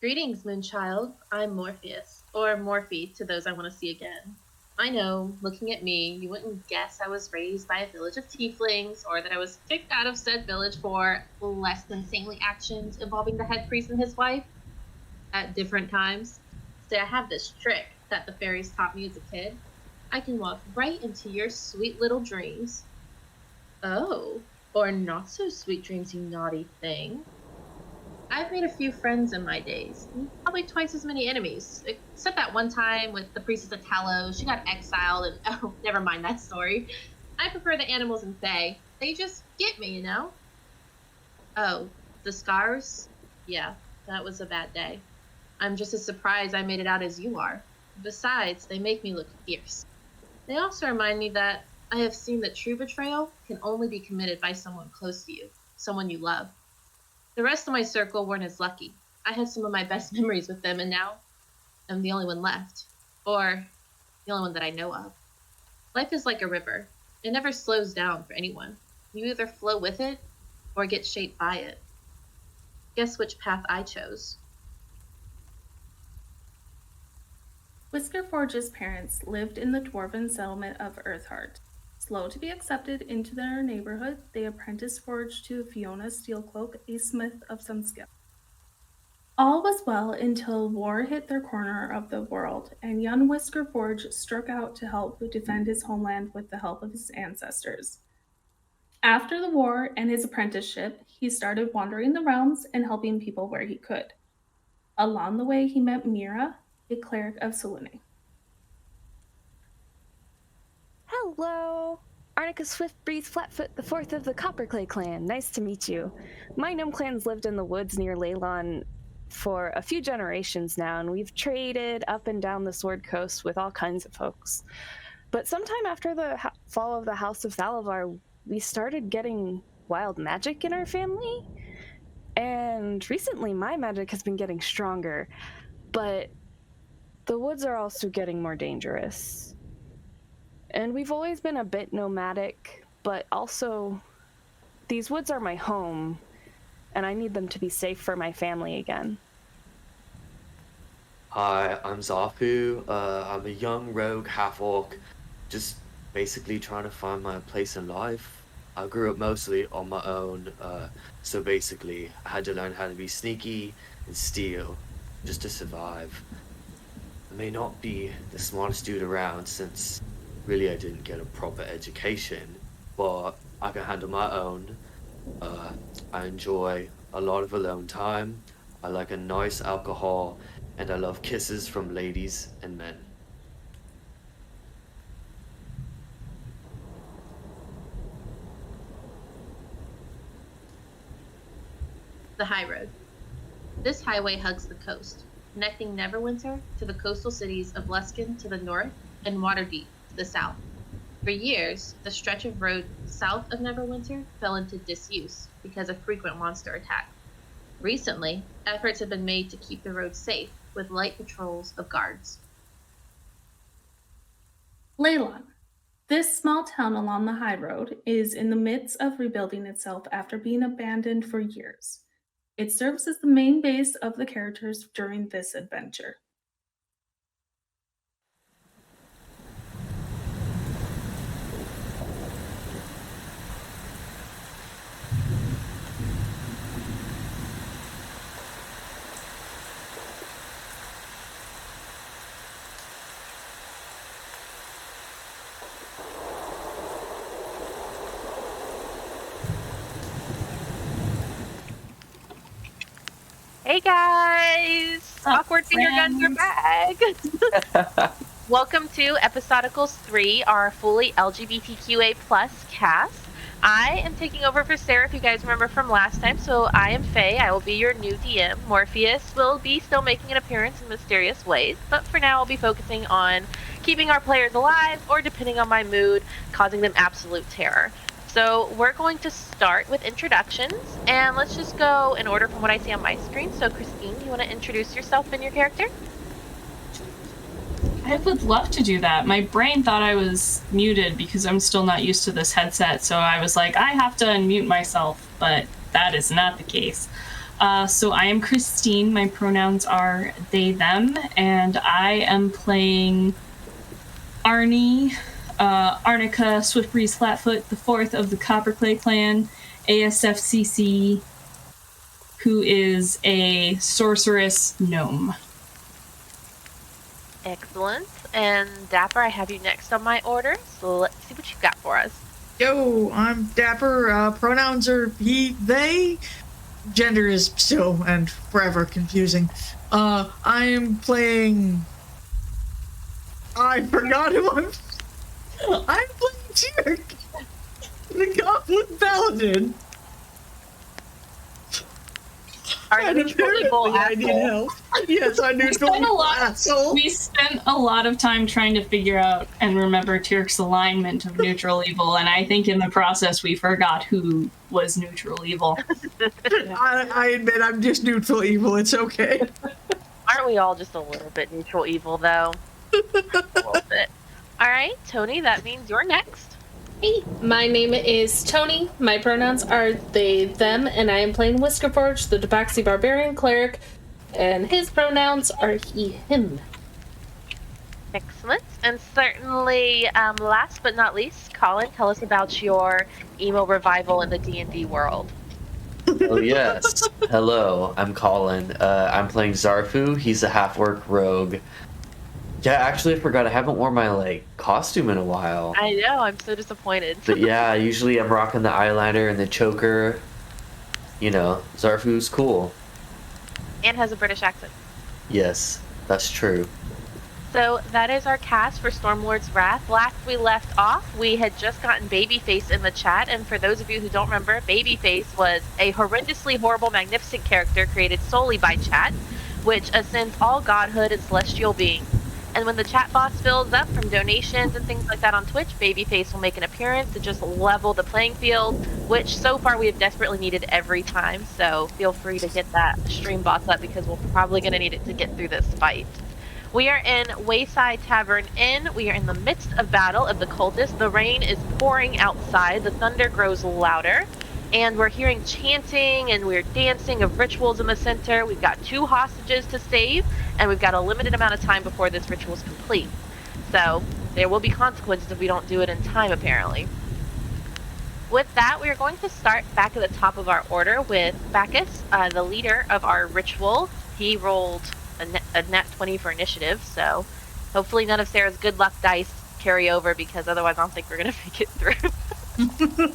Greetings, Moonchild. I'm Morpheus, or Morphe to those I want to see again. I know, looking at me, you wouldn't guess I was raised by a village of tieflings, or that I was kicked out of said village for less than saintly actions involving the head priest and his wife at different times. See, I have this trick that the fairies taught me as a kid. I can walk right into your sweet little dreams. Oh, or not so sweet dreams, you naughty thing. I've made a few friends in my days, probably twice as many enemies, except that one time with the priestess of Talos. She got exiled, and oh, never mind that story. I prefer the animals and fae. They just get me, you know? Oh, the scars? Yeah, that was a bad day. I'm just as surprised I made it out as you are. Besides, they make me look fierce. They also remind me that I have seen that true betrayal can only be committed by someone close to you, someone you love. The rest of my circle weren't as lucky. I had some of my best memories with them, and now I'm the only one left. Or the only one that I know of. Life is like a river. It never slows down for anyone. You either flow with it, or get shaped by it. Guess which path I chose. Whiskerforge's parents lived in the dwarven settlement of Earthheart. Slow to be accepted into their neighborhood, they apprenticed Forge to Fiona Steelcloak, a smith of some skill. All was well until war hit their corner of the world, and young Whiskerforge struck out to help defend his homeland with the help of his ancestors. After the war and his apprenticeship, he started wandering the realms and helping people where he could. Along the way, he met Mira, a cleric of Selene. Hello! Arnica Swiftbreeze Flatfoot, the fourth of the Copperclay clan. Nice to meet you. My gnome clan's lived in the woods near Leylon for a few generations now, and we've traded up and down the Sword Coast with all kinds of folks. But sometime after the fall of the House of Thalavar, we started getting wild magic in our family. And recently my magic has been getting stronger, but the woods are also getting more dangerous. And we've always been a bit nomadic, but also these woods are my home, and I need them to be safe for my family again. Hi, I'm Zafu. I'm a young rogue half-orc, just basically trying to find my place in life. I grew up mostly on my own, so basically I had to learn how to be sneaky and steal just to survive. I may not be the smartest dude around since really I didn't get a proper education, but I can handle my own. I enjoy a lot of alone time. I like a nice alcohol, and I love kisses from ladies and men. The High Road. This highway hugs the coast, connecting Neverwinter to the coastal cities of Luskan to the north and Waterdeep to the south. For years, the stretch of road south of Neverwinter fell into disuse because of frequent monster attacks. Recently, efforts have been made to keep the road safe with light patrols of guards. Leylon. This small town along the high road is in the midst of rebuilding itself after being abandoned for years. It serves as the main base of the characters during this adventure. Hey guys! Awkward finger guns are back! Welcome to Episodicals 3, our fully LGBTQA plus cast. I am taking over for Sarah, if you guys remember from last time, so I am Faye. I will be your new DM. Morpheus will be still making an appearance in mysterious ways, but for now I'll be focusing on keeping our players alive, or depending on my mood, causing them absolute terror. So we're going to start with introductions, and let's just go in order from what I see on my screen. So Christine, you want to introduce yourself and your character? I would love to do that. My brain thought I was muted because I'm still not used to this headset, so I was like, I have to unmute myself, but that is not the case. So I am Christine. My pronouns are they, them, and I am playing Arnie, Arnica, Swiftbreeze Flatfoot, the fourth of the Copperclay clan, ASFCC, who is a sorceress gnome. Excellent. And Dapper, I have you next on my order, so let's see what you got for us. Yo, I'm Dapper. Pronouns are he, they. Gender is still and forever confusing. I'm playing... I forgot who I'm playing Tyrk, the Goblin Paladin. Are you neutral evil I need help. Yes, I neutral evil asshole. We spent a lot of time trying to figure out and remember Tyrk's alignment of neutral evil, and I think in the process we forgot who was neutral evil. I admit I'm just neutral evil. It's okay. Aren't we all just a little bit neutral evil, though? A little bit. All right, Tony, that means you're next. Hey, my name is Tony. My pronouns are they, them, and I am playing Whiskerforge, the Tabaxi Barbarian Cleric, and his pronouns are he, him. Excellent. And certainly, last but not least, Colin, tell us about your emo revival in the D&D world. Oh yes. Hello, I'm Colin. I'm playing Zafu. He's a half-orc rogue. Yeah, actually, I forgot. I haven't worn my costume in a while. I know. I'm so disappointed. But yeah, usually I'm rocking the eyeliner and the choker. You know, Zarfu's cool. And has a British accent. Yes, that's true. So that is our cast for Stormlord's Wrath. Last we left off, we had just gotten Babyface in the chat, and for those of you who don't remember, Babyface was a horrendously horrible, magnificent character created solely by chat, which ascends all godhood and celestial beings. And when the chat box fills up from donations and things like that on Twitch, Babyface will make an appearance to just level the playing field, which so far we have desperately needed every time. So feel free to hit that stream box up because we're probably going to need it to get through this fight. We are in Wayside Tavern Inn. We are in the midst of battle of the cultists. The rain is pouring outside. The thunder grows louder. And we're hearing chanting and we're dancing of rituals in the center. We've got 2 hostages to save, and we've got a limited amount of time before this ritual is complete. So there will be consequences if we don't do it in time, apparently. With that, we are going to start back at the top of our order with Bacchus, the leader of our ritual. He rolled a nat 20 for initiative, so hopefully none of Sarah's good luck dice carry over, because otherwise I don't think we're going to make it through.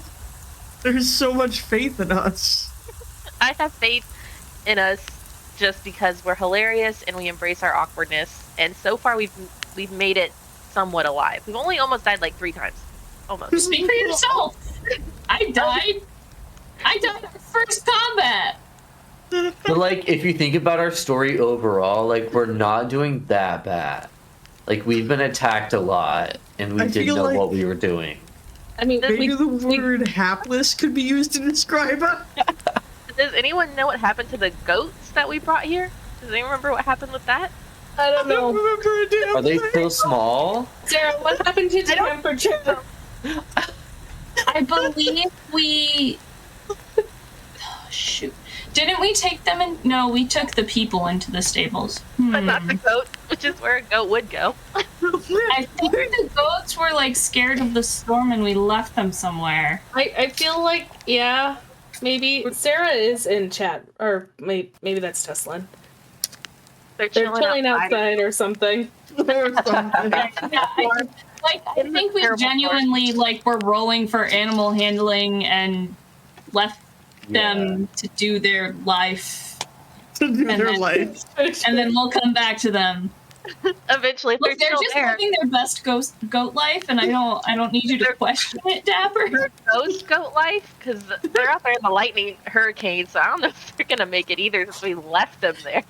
There's so much faith in us. I have faith in us just because we're hilarious and we embrace our awkwardness. And so far we've made it somewhat alive. We've only almost died 3 times. Almost. Speak for yourself. I died at first combat. But if you think about our story overall, we're not doing that bad. We've been attacked a lot, and we didn't know what we were doing. I mean, maybe the word hapless could be used to describe it. Does anyone know what happened to the goats that we brought here? Does anyone remember what happened with that? I don't know. Remember a damn Are they thing. still small? Sarah, what happened to the temperature? I believe we... Oh, shoot. Didn't we take them in? No, we took the people into the stables. But not the goat, which is where a goat would go. I think the goats were scared of the storm and we left them somewhere. I feel like, yeah, maybe Sarah is in chat, or maybe that's Teslin. They're chilling outside or something. I think we genuinely were rolling for animal handling and left them to do their life. And then we'll come back to them. Eventually, They're just living their best goat life, and I don't need you to question it, Dapper. Ghost goat life, because they're out there in the lightning hurricane, so I don't know if they're gonna make it either since we left them there.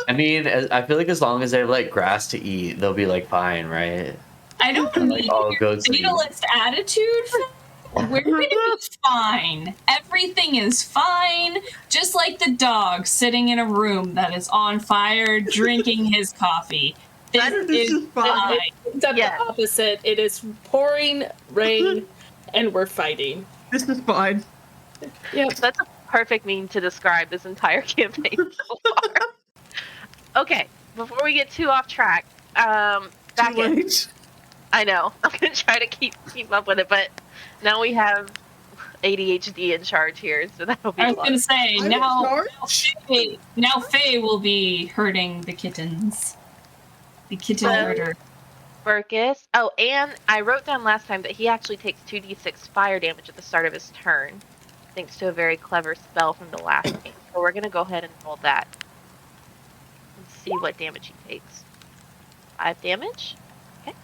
I mean, I feel as long as they have grass to eat, they'll be fine, right? I don't need all your goats fatalist attitude. We're gonna be fine. Everything is fine. Just like the dog sitting in a room that is on fire, drinking his coffee. This is fine. It's the opposite. It is pouring rain, and we're fighting. This is fine. Yep. perfect meme to describe this entire campaign so far. Okay, before we get too off track, back Too in. late. I know. I'm gonna try to keep up with it, but now we have ADHD in charge here, so that'll be I was fun. gonna say I'm in charge. now Faye will be hurting the kittens. The kitten herder. Burkus. Oh, and I wrote down last time that he actually takes 2d6 fire damage at the start of his turn, thanks to a very clever spell from the last game. So we're gonna go ahead and roll that and see what damage he takes. 5 damage. Okay.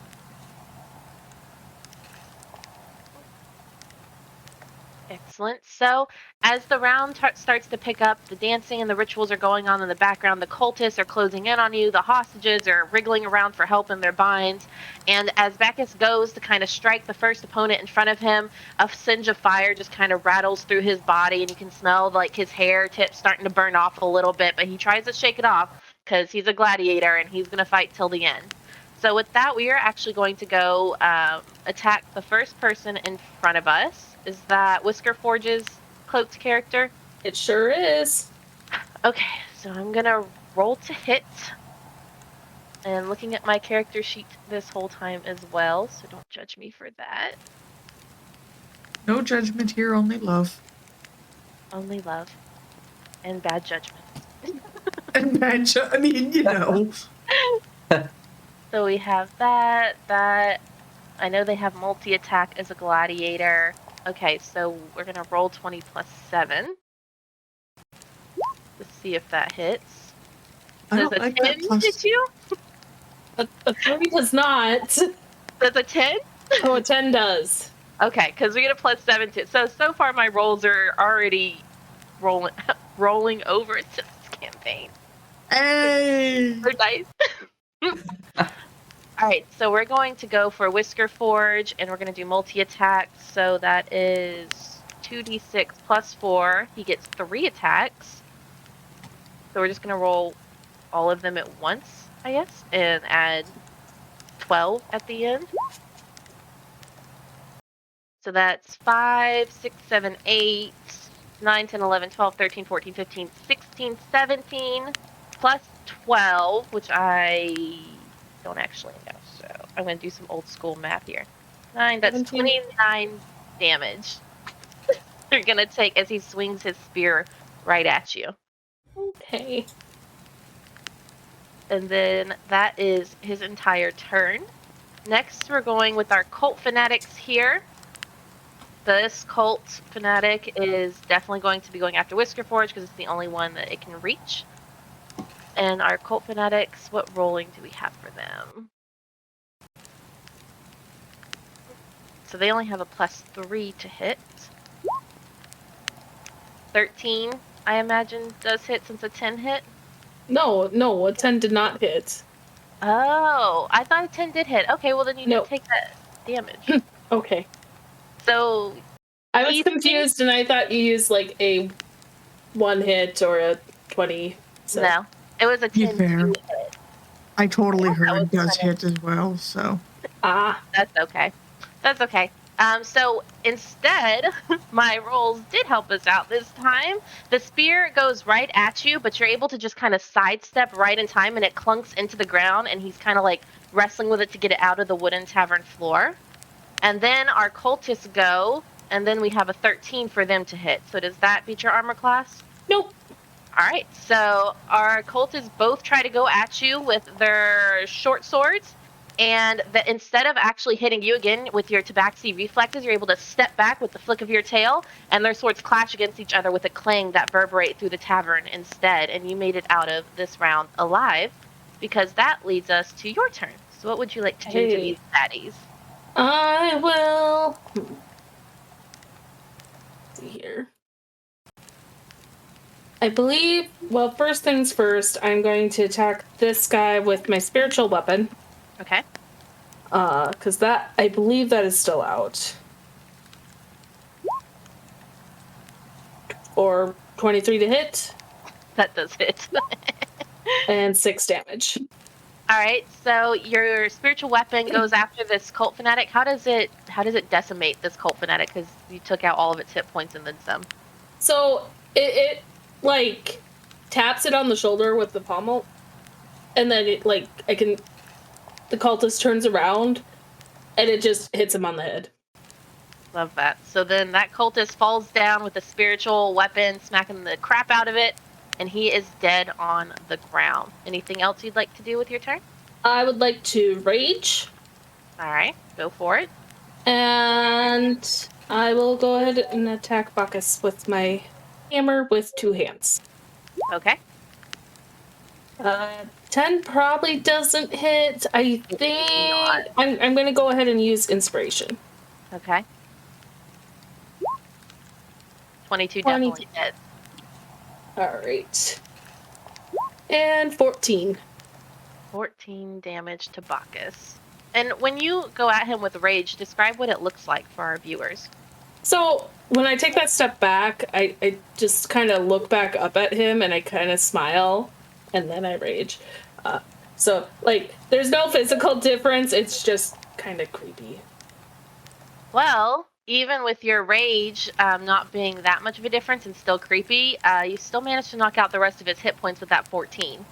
Excellent. So, as the round starts to pick up, the dancing and the rituals are going on in the background. The cultists are closing in on you. The hostages are wriggling around for help in their binds. And as Bacchus goes to kind of strike the first opponent in front of him, a singe of fire just kind of rattles through his body, and you can smell like his hair tips starting to burn off a little bit. But he tries to shake it off because he's a gladiator and he's going to fight till the end. So with that, we are actually going to go attack the first person in front of us. Is that Whisker Forge's cloaked character? It sure is. Okay, so I'm gonna roll to hit. And looking at my character sheet this whole time as well, so don't judge me for that. No judgment here, only love. Only love. And bad judgment. And I mean, you know. So we have that. I know they have multi-attack as a gladiator. Okay, so we're going to roll 20 plus 7. Let's see if that hits. Does a 10 hit you? A 3 does not. Does a 10? Oh, a 10 does. Okay, because we get a plus 7 to it. So far my rolls are already rolling over to this campaign. Hey! For dice. Alright, so we're going to go for Whisker Forge, and we're going to do multi-attack, so that is 2d6 plus 4. He gets 3 attacks. So we're just going to roll all of them at once, I guess, and add 12 at the end. So that's 5, 6, 7, 8, 9, 10, 11, 12, 13, 14, 15, 16, 17, plus 12, which I don't actually know, so I'm going to do some old school math here. 9, that's 29 damage. You're going to take as he swings his spear right at you. Okay. And then that is his entire turn. Next, we're going with our cult fanatics here. This cult fanatic is definitely going to be going after Whisker Forge because it's the only one that it can reach. And our cult fanatics, what rolling do we have for them? So they only have a plus 3 to hit. 13, I imagine, does hit since a 10 hit. No, a 10 did not hit. Oh, I thought a 10 did hit. Okay, well then you need to take that damage. Okay. So I was confused and I thought you used like a 1 hit or a 20. So. No, it was a 10 hit. I totally heard it does hit as well, so. That's okay. That's okay. So instead, my rolls did help us out this time. The spear goes right at you, but you're able to just kind of sidestep right in time, and it clunks into the ground, and he's kind of like wrestling with it to get it out of the wooden tavern floor. And then our cultists go, and then we have a 13 for them to hit. So does that beat your armor class? Nope. All right, so our cultists both try to go at you with their short swords. And that instead of actually hitting you again with your tabaxi reflexes, you're able to step back with the flick of your tail, and their swords clash against each other with a clang that reverberate through the tavern instead. And you made it out of this round alive, because that leads us to your turn. So what would you like to do to these baddies? I will... Let's see here. I believe, well, first things first, I'm going to attack this guy with my spiritual weapon. Okay. Because that, I believe that is still out. Or 23 to hit. That does hit. And 6 damage. Alright, so your spiritual weapon goes after this cult fanatic. How does it decimate this cult fanatic? Because you took out all of its hit points and then some. So, It like taps it on the shoulder with the pommel, and then the cultist turns around, and it just hits him on the head. Love that. So then that cultist falls down with a spiritual weapon, smacking the crap out of it, and he is dead on the ground. Anything else you'd like to do with your turn? I would like to rage. All right, go for it. And I will go ahead and attack Bacchus with my hammer with 2 hands. Okay. 10 probably doesn't hit. I think I'm going to go ahead and use inspiration. Okay. 22 definitely hits. All right. And 14. 14 damage to Bacchus. And when you go at him with rage, describe what it looks like for our viewers. So when I take that step back, I just kind of look back up at him and I kind of smile, and then I rage. So, there's no physical difference. It's just kind of creepy. Well, even with your rage not being that much of a difference and still creepy, you still managed to knock out the rest of his hit points with that 14.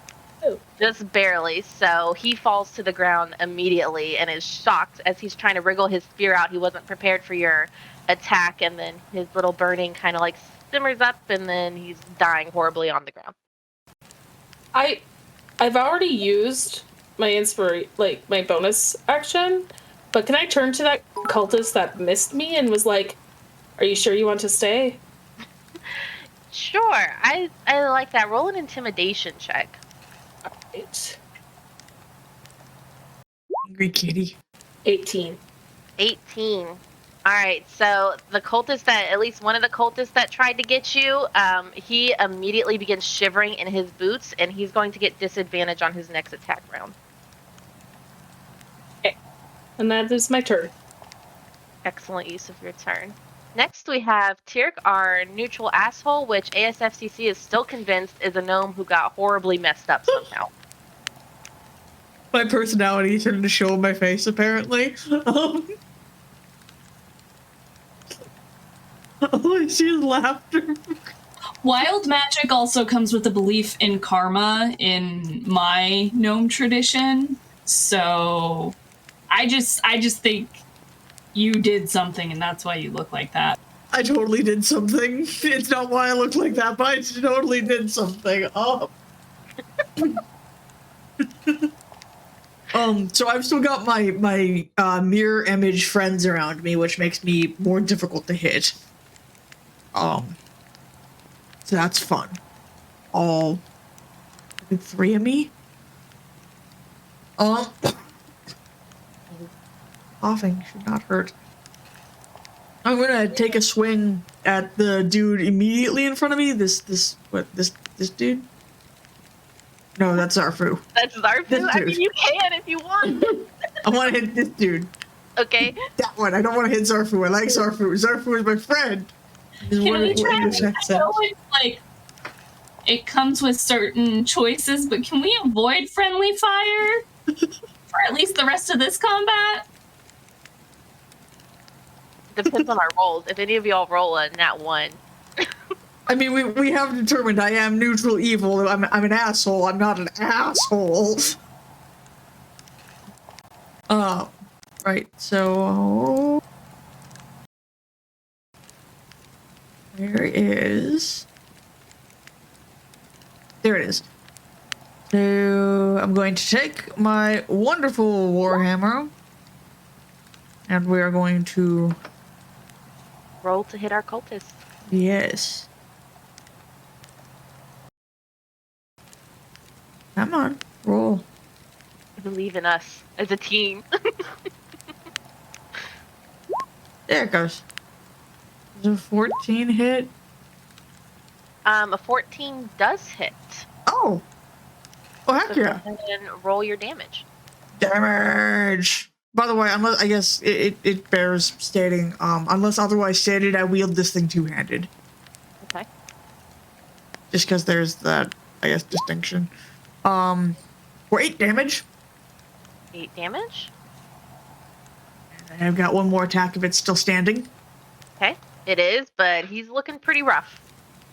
Oh. Just barely. So he falls to the ground immediately and is shocked as he's trying to wriggle his spear out. He wasn't prepared for your attack, and then his little burning kind of simmers up, and then he's dying horribly on the ground. I've already used my my bonus action, but can I turn to that cultist that missed me and was like, "Are you sure you want to stay?" Sure. I like that. Roll an intimidation check. Alright. Angry kitty. 18. 18. Alright, so the cultist at least one of the cultists that tried to get you, he immediately begins shivering in his boots, and he's going to get disadvantage on his next attack round. Okay. And that is my turn. Excellent use of your turn. Next we have Tirk, our neutral asshole, which ASFCC is still convinced is a gnome who got horribly messed up somehow. My personality started to show on my face, apparently. All I see is laughter. Wild magic also comes with a belief in karma in my gnome tradition. So I just think you did something, and that's why you look like that. I totally did something. It's not why I look like that, but I totally did something. So I've still got my mirror image friends around me, which makes me more difficult to hit. So that's fun. All 3 of me. Coughing should not hurt. I'm gonna take a swing at the dude immediately in front of me. This dude? No, that's Zafu. That's Zafu? I mean, you can if you want. I want to hit this dude. Okay. That one. I don't want to hit Zafu. I like Zafu. Zafu is my friend. Can we try? I know it's it comes with certain choices, but can we avoid friendly fire for at least the rest of this combat? Depends on our rolls. If any of y'all roll a nat 1. I mean, we have determined I am neutral evil. I'm an asshole. I'm not an asshole. Right. So there is. There it is. So I'm going to take my wonderful warhammer, and we are going to Roll to hit our cultist. Yes. Come on, roll. Believe in us as a team. There it goes. Does a 14 hit? A 14 does hit. Oh! Oh, heck So yeah. go ahead and roll your damage. Damage! By the way, unless I guess it bears stating, unless otherwise stated, I wield this thing two-handed. Okay. Just because there's that, I guess, distinction. For 8 damage. 8 damage. And I've got one more attack if it's still standing. Okay. It is, but he's looking pretty rough.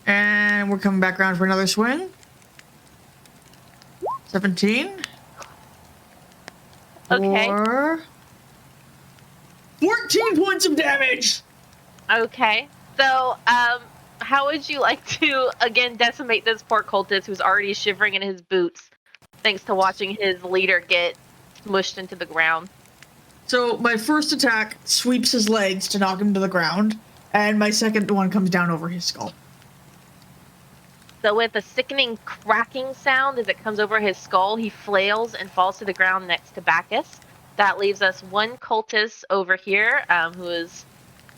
And we're coming back around for another swing. 17. Okay. For 14 points of damage. Okay. So, how would you like to, again, decimate this poor cultist who's already shivering in his boots, thanks to watching his leader get smushed into the ground? So my first attack sweeps his legs to knock him to the ground, and my second one comes down over his skull. So with a sickening cracking sound as it comes over his skull, he flails and falls to the ground next to Bacchus. That leaves us one cultist over here, who is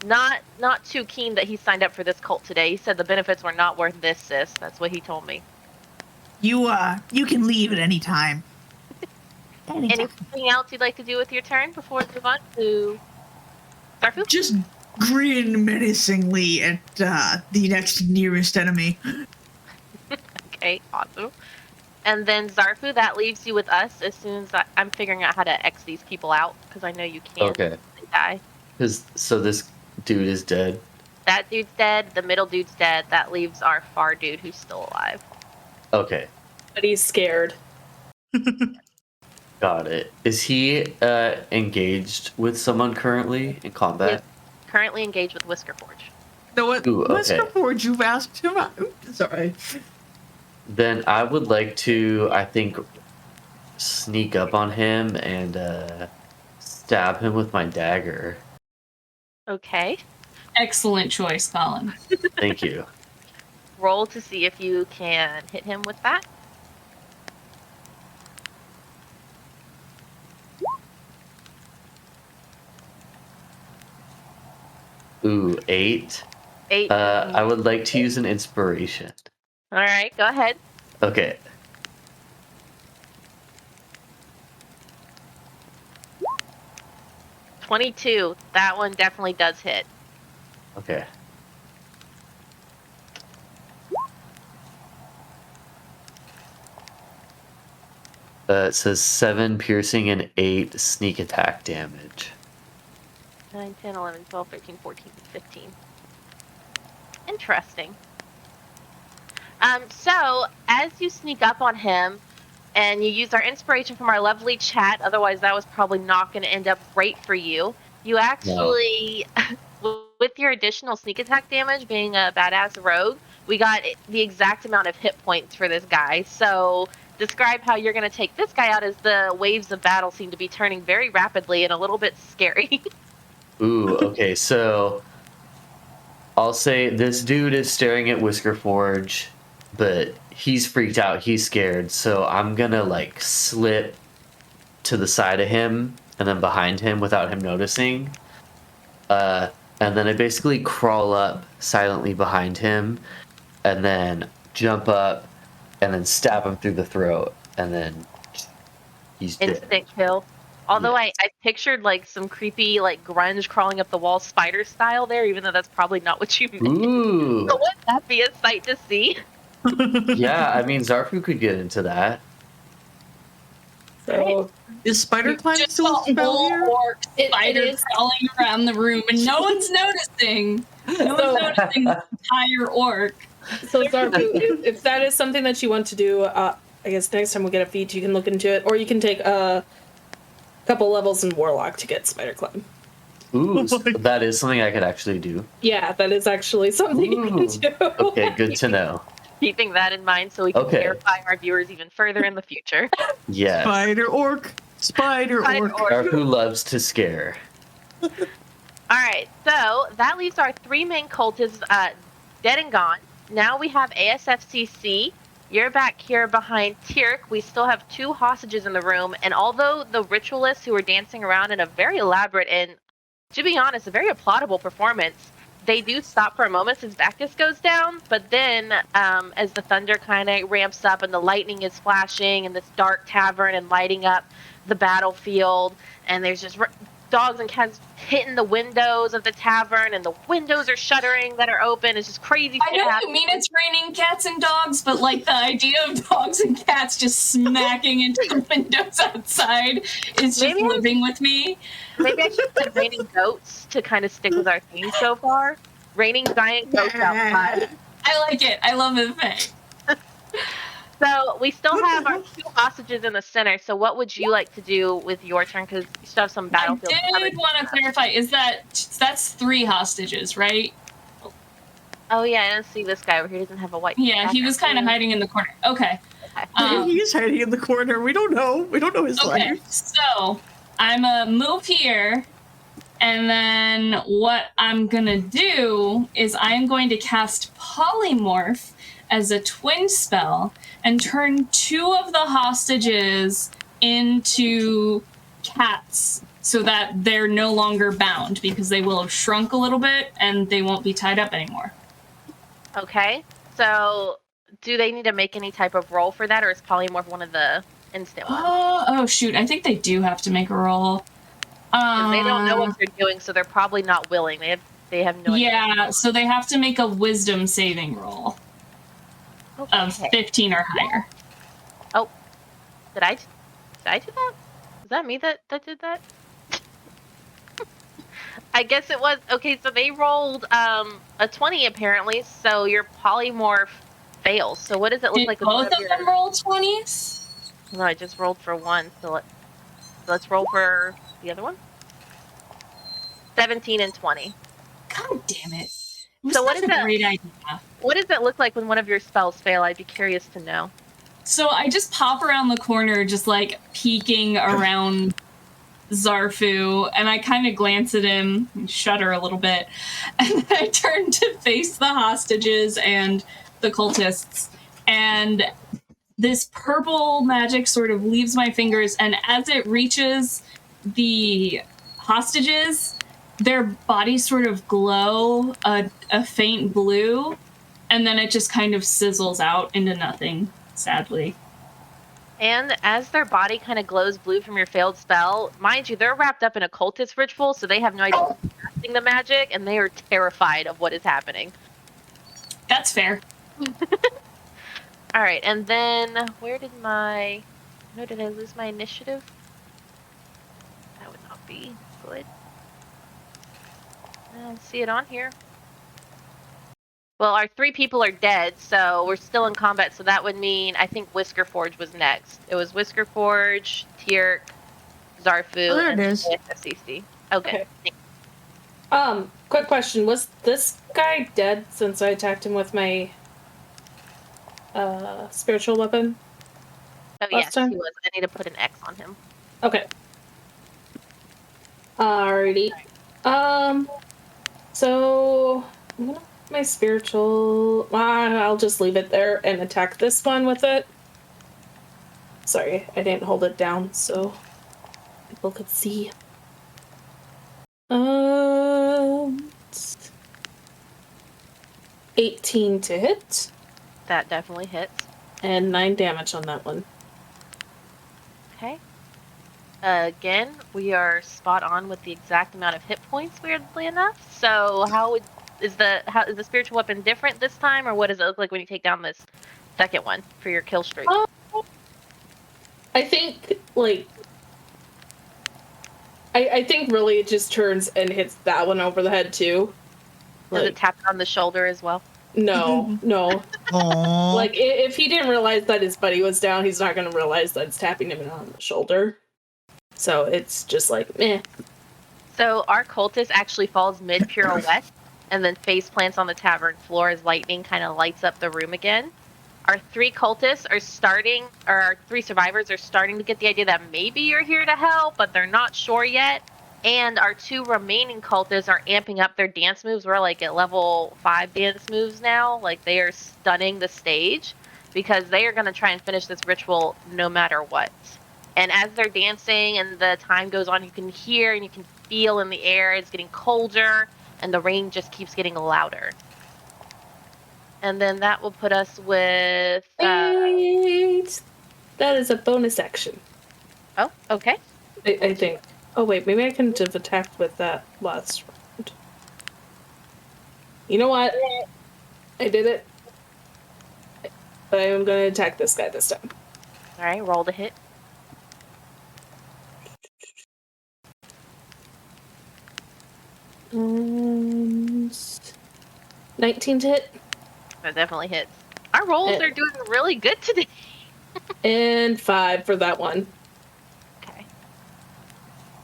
not too keen that he signed up for this cult today. He said the benefits were not worth this, sis. That's what he told me. You can leave at any time. Anything else you'd like to do with your turn before we move on to Zafu? Just grin menacingly at the next nearest enemy. Okay, awesome. And then Zafu, that leaves you with us as soon as I'm figuring out how to X these people out, because I know you can't. Okay. They die. So this dude is dead. That dude's dead, the middle dude's dead, that leaves our far dude who's still alive. Okay. But he's scared. Got it. Is he engaged with someone currently in combat? Yes. Currently engaged with Whiskerforge. No, what? Ooh, okay. Whiskerforge, you've asked him out. Sorry. Then I would like to, I think, sneak up on him and stab him with my dagger. Okay. Excellent choice, Colin. Thank you. Roll to see if you can hit him with that. Ooh, 8. 8. I would like to use an inspiration. All right, go ahead. Okay. $22. That one definitely does hit. Okay. It says 7 piercing and 8 sneak attack damage. 9, 10, 11, 12, 13, 14, 15. Interesting. So, as you sneak up on him, and you use our inspiration from our lovely chat, otherwise that was probably not going to end up great for you, you actually, with your additional sneak attack damage, being a badass rogue, we got the exact amount of hit points for this guy. So, describe how you're going to take this guy out as the waves of battle seem to be turning very rapidly and a little bit scary. Ooh, okay, so I'll say this dude is staring at Whiskerforge, but he's freaked out, he's scared, so I'm gonna like slip to the side of him and then behind him without him noticing. And then I basically crawl up silently behind him and then jump up and then stab him through the throat, and then he's dead. Instant kill. Although Yes. I pictured like some creepy like grunge crawling up the wall spider style there, even though that's probably not what you meant. Ooh. So wouldn't that be a sight to see? Yeah, I mean, Zafu could get into that. So Is spider climb Just still a a spell whole here? orc It spider is. crawling around the room, and no one's noticing. No one's noticing the entire orc. So Zafu, if that is something that you want to do, I guess next time we get a feat, you can look into it, or you can take a couple levels in Warlock to get Spider Climb. Ooh, so that is something I could actually do. Yeah, that is actually something you can Ooh. do. Okay, good to know. Keeping that in mind so we can Okay. terrify our viewers even further in the future. Yes. Spider orc. Spider Spider orc. orc. Zafu loves to scare. Alright, so that leaves our 3 main cultists dead and gone. Now we have ASFCC. You're back here behind Tyrk. We still have 2 hostages in the room, and although the ritualists who are dancing around in a very elaborate and, to be honest, a very applaudable performance, they do stop for a moment as Bacchus goes down, but then as the thunder kind of ramps up and the lightning is flashing in this dark tavern and lighting up the battlefield, and there's just dogs and cats hitting the windows of the tavern, and the windows are shuttering that are open. It's just crazy I shit know you happening. mean it's raining cats and dogs, but like the idea of dogs and cats just smacking into the windows outside is just Maybe living with me. Maybe I should put raining goats to kind of stick with our theme so far. Raining giant goats outside. I like it. I love it. So we still have our 2 hostages in the center. So what would you like to do with your turn? Because you still have some battlefield. I did want to clarify, that's 3 hostages, right? Oh yeah, I didn't see this guy over here. He doesn't have a white. Yeah, he was kind of hiding in the corner. Okay. He's hiding in the corner. We don't know. We don't know his life. So I'm gonna move here, and then what I'm gonna do is I'm going to cast Polymorph as a twin spell and turn 2 of the hostages into cats so that they're no longer bound because they will have shrunk a little bit and they won't be tied up anymore. Okay. So do they need to make any type of roll for that, or is Polymorph one of the instant ones? Oh shoot, I think they do have to make a roll. Because they don't know what they're doing, so they're probably not willing. They have no idea. Yeah, so they have to make a wisdom saving roll of 15 or higher. Oh, did I do that? Was that me that did that? I guess it was. Okay, so they rolled a 20 apparently, so your polymorph fails. So what does it look like? Both of them roll 20s? No, I just rolled for one, so let's roll for the other one. 17 and 20. God damn it. So what is that? Great idea. What does it look like when one of your spells fail? I'd be curious to know. So I just pop around the corner, just like peeking around Zafu, and I kind of glance at him, and shudder a little bit, and then I turn to face the hostages and the cultists, and this purple magic sort of leaves my fingers, and as it reaches the hostages, their bodies sort of glow a faint blue, and then it just kind of sizzles out into nothing, sadly. And as their body kind of glows blue from your failed spell, mind you, they're wrapped up in a cultist ritual, so they have no idea who's casting the magic, and they are terrified of what is happening. That's fair. All right, and then where did I lose my initiative? That would not be good. I don't see it on here. Well, our 3 people are dead, so we're still in combat, so that would mean I think Whiskerforge was next. It was Whiskerforge, Tierk, Zafu, there and it is. FCC. Okay. Quick question. Was this guy dead since I attacked him with my spiritual weapon? Oh, yes, time? he was. I need to put an X on him. Okay. Alrighty. So I'm gonna my spiritual. I'll just leave it there and attack this one with it. Sorry, I didn't hold it down so people could see. 18 to hit. That definitely hits. And 9 damage on that one. Okay. Again, we are spot on with the exact amount of hit points, weirdly enough. So is the spiritual weapon different this time, or what does it look like when you take down this second one for your kill streak? I think, I think really it just turns and hits that one over the head, too. Does it tap it on the shoulder as well? No. Aww. Like, if he didn't realize that his buddy was down, he's not going to realize that it's tapping him on the shoulder. So it's just like, meh. So our cultist actually falls mid-pirouette and then face plants on the tavern floor as lightning kind of lights up the room again. Our 3 cultists our 3 survivors are starting to get the idea that maybe you're here to help, but they're not sure yet. And our 2 remaining cultists are amping up their dance moves. We're like at level 5 dance moves now. Like, they are stunning the stage because they are going to try and finish this ritual no matter what. And as they're dancing and the time goes on, you can hear and you can feel in the air it's getting colder and the rain just keeps getting louder. And then that will put us with... That is a bonus action. Oh, okay. I think. Oh, wait, maybe I couldn't have attacked with that last round. You know what? I did it. But I'm going to attack this guy this time. All right, roll to hit. And 19 to hit. That definitely hits. Our rolls are doing really good today. And 5 for that one. Okay.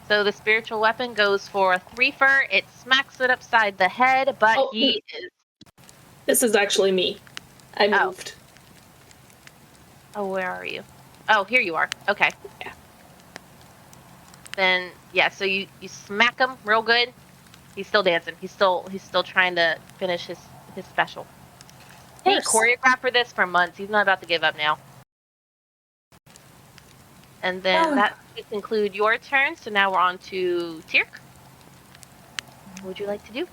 So the spiritual weapon goes for a 3-fer. It smacks it upside the head, but he is... This is actually me. I moved. Oh, where are you? Oh, here you are. Okay. Yeah. Then, yeah, so you smack him real good. He's still dancing. He's still trying to finish his special. He choreographed for this for months. He's not about to give up now. And then that should conclude your turn. So now we're on to Tirk. What would you like to do?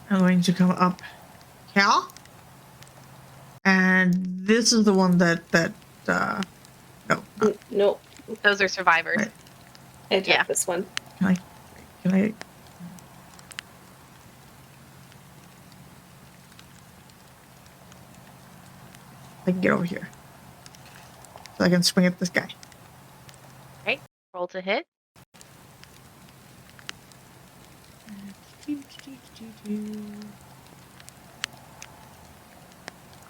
I'm going to come up here. And this is the one that no. Nope. Those are survivors. Right. I attack this one. Can I can get over here. So I can swing at this guy. Right. Roll to hit.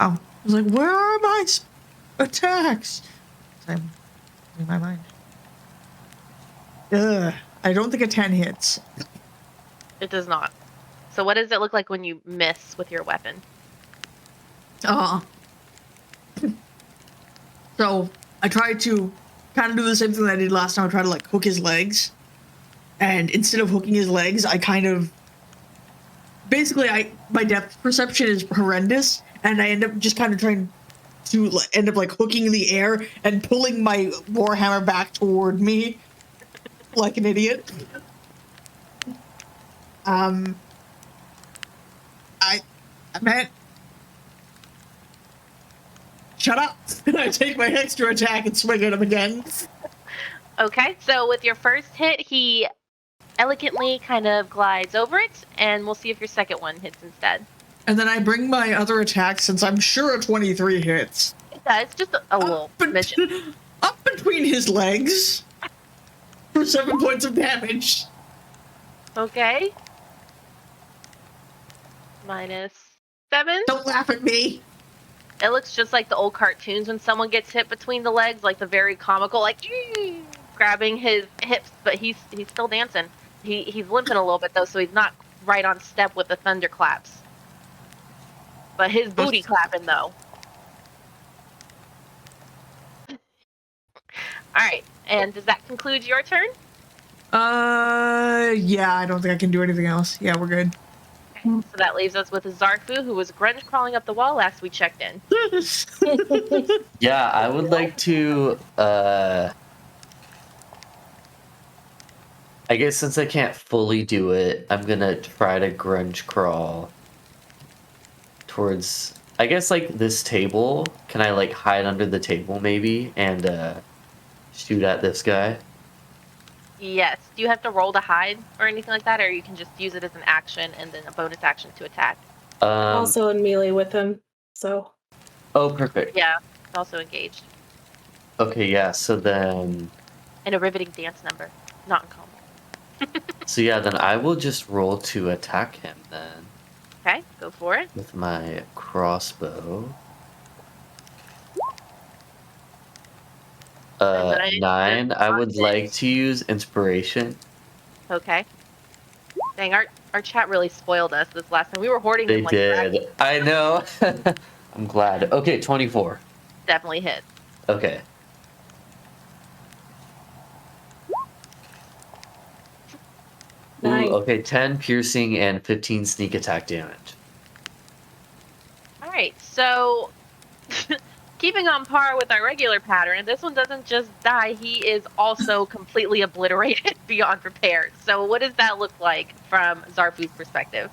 Oh, I was like, where are my attacks? I'm in my mind. Ugh, I don't think a 10 hits. It does not. So what does it look like when you miss with your weapon? So I tried to kind of do the same thing that I did last time. I tried to like hook his legs. And instead of hooking his legs, I kind of... Basically, my depth perception is horrendous. And I end up just kind of trying to end up like hooking in the air and pulling my warhammer back toward me. Like an idiot. I meant... Shut up! And I take my extra attack and swing at him again. Okay, so with your first hit, he elegantly kind of glides over it, and we'll see if your second one hits instead. And then I bring my other attack, since I'm sure a 23 hits. It does, just a little mission. Up between his legs for 7 points of damage. Okay. -7. Don't laugh at me. It looks just like the old cartoons when someone gets hit between the legs, like the very comical, like grabbing his hips, but he's still dancing. He's limping a little bit though, so he's not right on step with the thunderclaps. But his booty clapping though. All right, and does that conclude your turn? Yeah, I don't think I can do anything else. Yeah, we're good. So that leaves us with Zafu, who was grunge crawling up the wall last we checked in. Yeah, I would like to, I guess since I can't fully do it, I'm gonna try to grunge crawl towards, I guess, like, this table. Can I, like, hide under the table, maybe, and, shoot at this guy? Yes. Do you have to roll to hide or anything like that, or you can just use it as an action and then a bonus action to attack? Also in melee with him, so... Oh, perfect. Yeah, it's also engaged. Okay, yeah, so then... And a riveting dance number. Not in common. So yeah, then I will just roll to attack him, then. Okay, go for it. With my crossbow. 9. I would like to use inspiration. Okay. Dang, our chat really spoiled us this last time. We were hoarding They them like did. crap. I know. I'm glad. Okay, 24. Definitely hit. Okay. Nice. Ooh, okay, 10 piercing and 15 sneak attack damage. Alright, so keeping on par with our regular pattern, this one doesn't just die, he is also completely obliterated beyond repair. So what does that look like from Zarfu's perspective?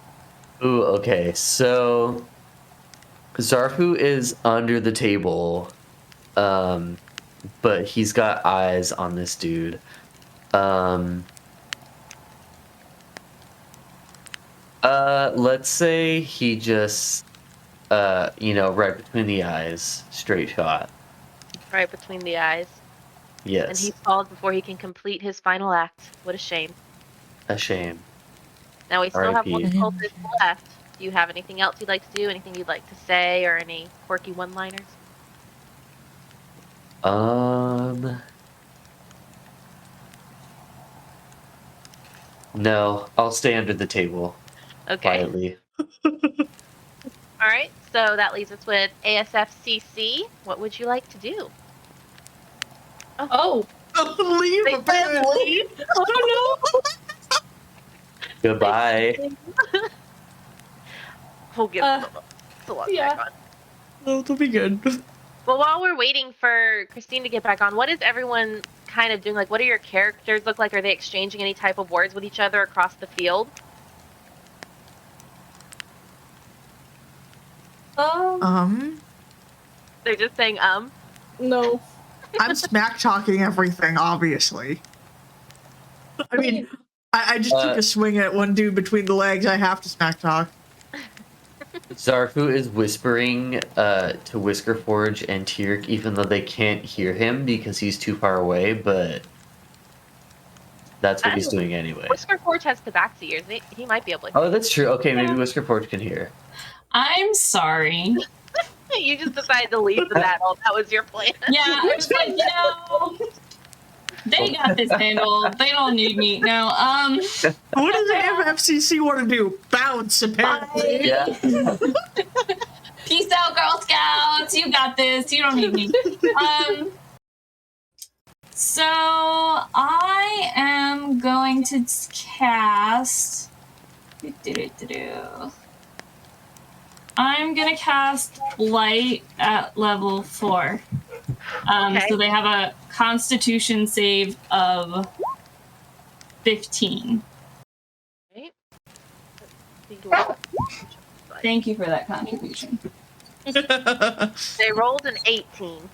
Ooh, okay, so Zarfu is under the table, but he's got eyes on this dude. Let's say he just, right between the eyes, straight shot. Right between the eyes. Yes. And he falls before he can complete his final act. What a shame. A shame. Now we still have one R.I.P. cultist left. Do you have anything else you'd like to do? Anything you'd like to say, or any quirky one-liners? No, I'll stay under the table. Okay. Quietly. All right. So that leaves us with ASFCC. What would you like to do? Oh, Leave They a said bit. leave. oh Goodbye. We'll give them a log yeah. back on. Oh, it'll be good. Well, while we're waiting for Christine to get back on, what is everyone kind of doing? Like, what do your characters look like? Are they exchanging any type of words with each other across the field? They're just saying, No. I'm smack talking everything, obviously. I mean, I just took a swing at one dude between the legs. I have to smack talk. Zafu is whispering to Whiskerforge and Tyrk, even though they can't hear him because he's too far away, but that's what he's doing anyway. Whiskerforge has tabaxi ears. He might be able to hear. Oh, that's true. Okay, maybe Whiskerforge can hear. I'm sorry. You just decided to leave the battle. That was your plan. Yeah, I was like, they got this handled. They don't need me. No, What does the MFCC want to do? Bounce, apparently. Yeah. Peace out, Girl Scouts. You got this. You don't need me. So I am going to cast. I'm gonna cast Blight at level 4. Okay. So they have a Constitution save of 15. Right. Thank you for that contribution. They rolled an 18.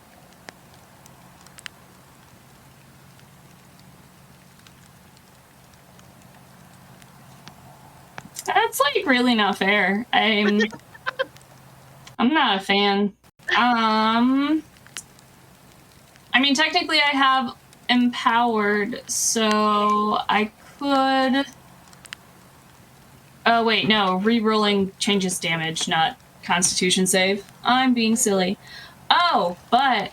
That's like really not fair. I'm not a fan. I mean, technically I have empowered, so I could. Oh wait, no. Rerolling changes damage, not Constitution save. I'm being silly. Oh, but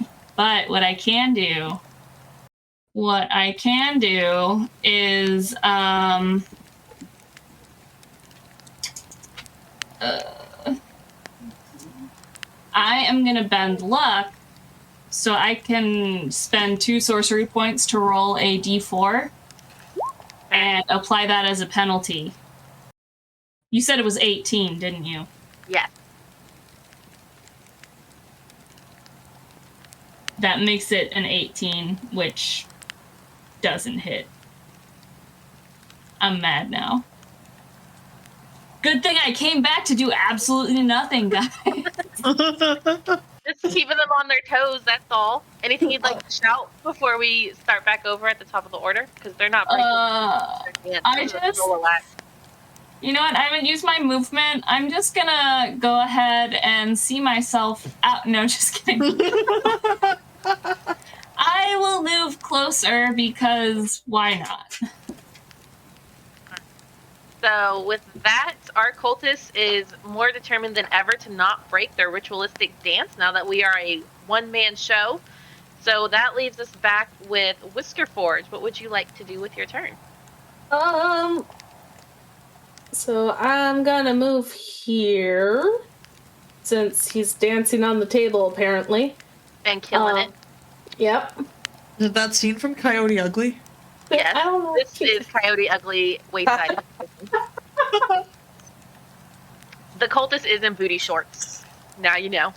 what I can do is I am gonna bend luck, so I can spend 2 sorcery points to roll a d4 and apply that as a penalty. You said it was 18, didn't you? Yes. That makes it an 18, which doesn't hit. I'm mad now. Good thing I came back to do absolutely nothing, guys. Just keeping them on their toes, that's all. Anything you'd like to shout before we start back over at the top of the order? Because they're not breaking. You know what? I haven't used my movement. I'm just gonna go ahead and see myself out. No, just kidding. I will move closer because why not? So with that, our cultist is more determined than ever to not break their ritualistic dance now that we are a one-man show. So that leaves us back with Whiskerforge. What would you like to do with your turn? So I'm gonna move here, since he's dancing on the table, apparently. And killing it. Yep. Is that scene from Coyote Ugly? Yes, I don't know. this is Coyote Ugly wayside. The cultist is in booty shorts. Now you know.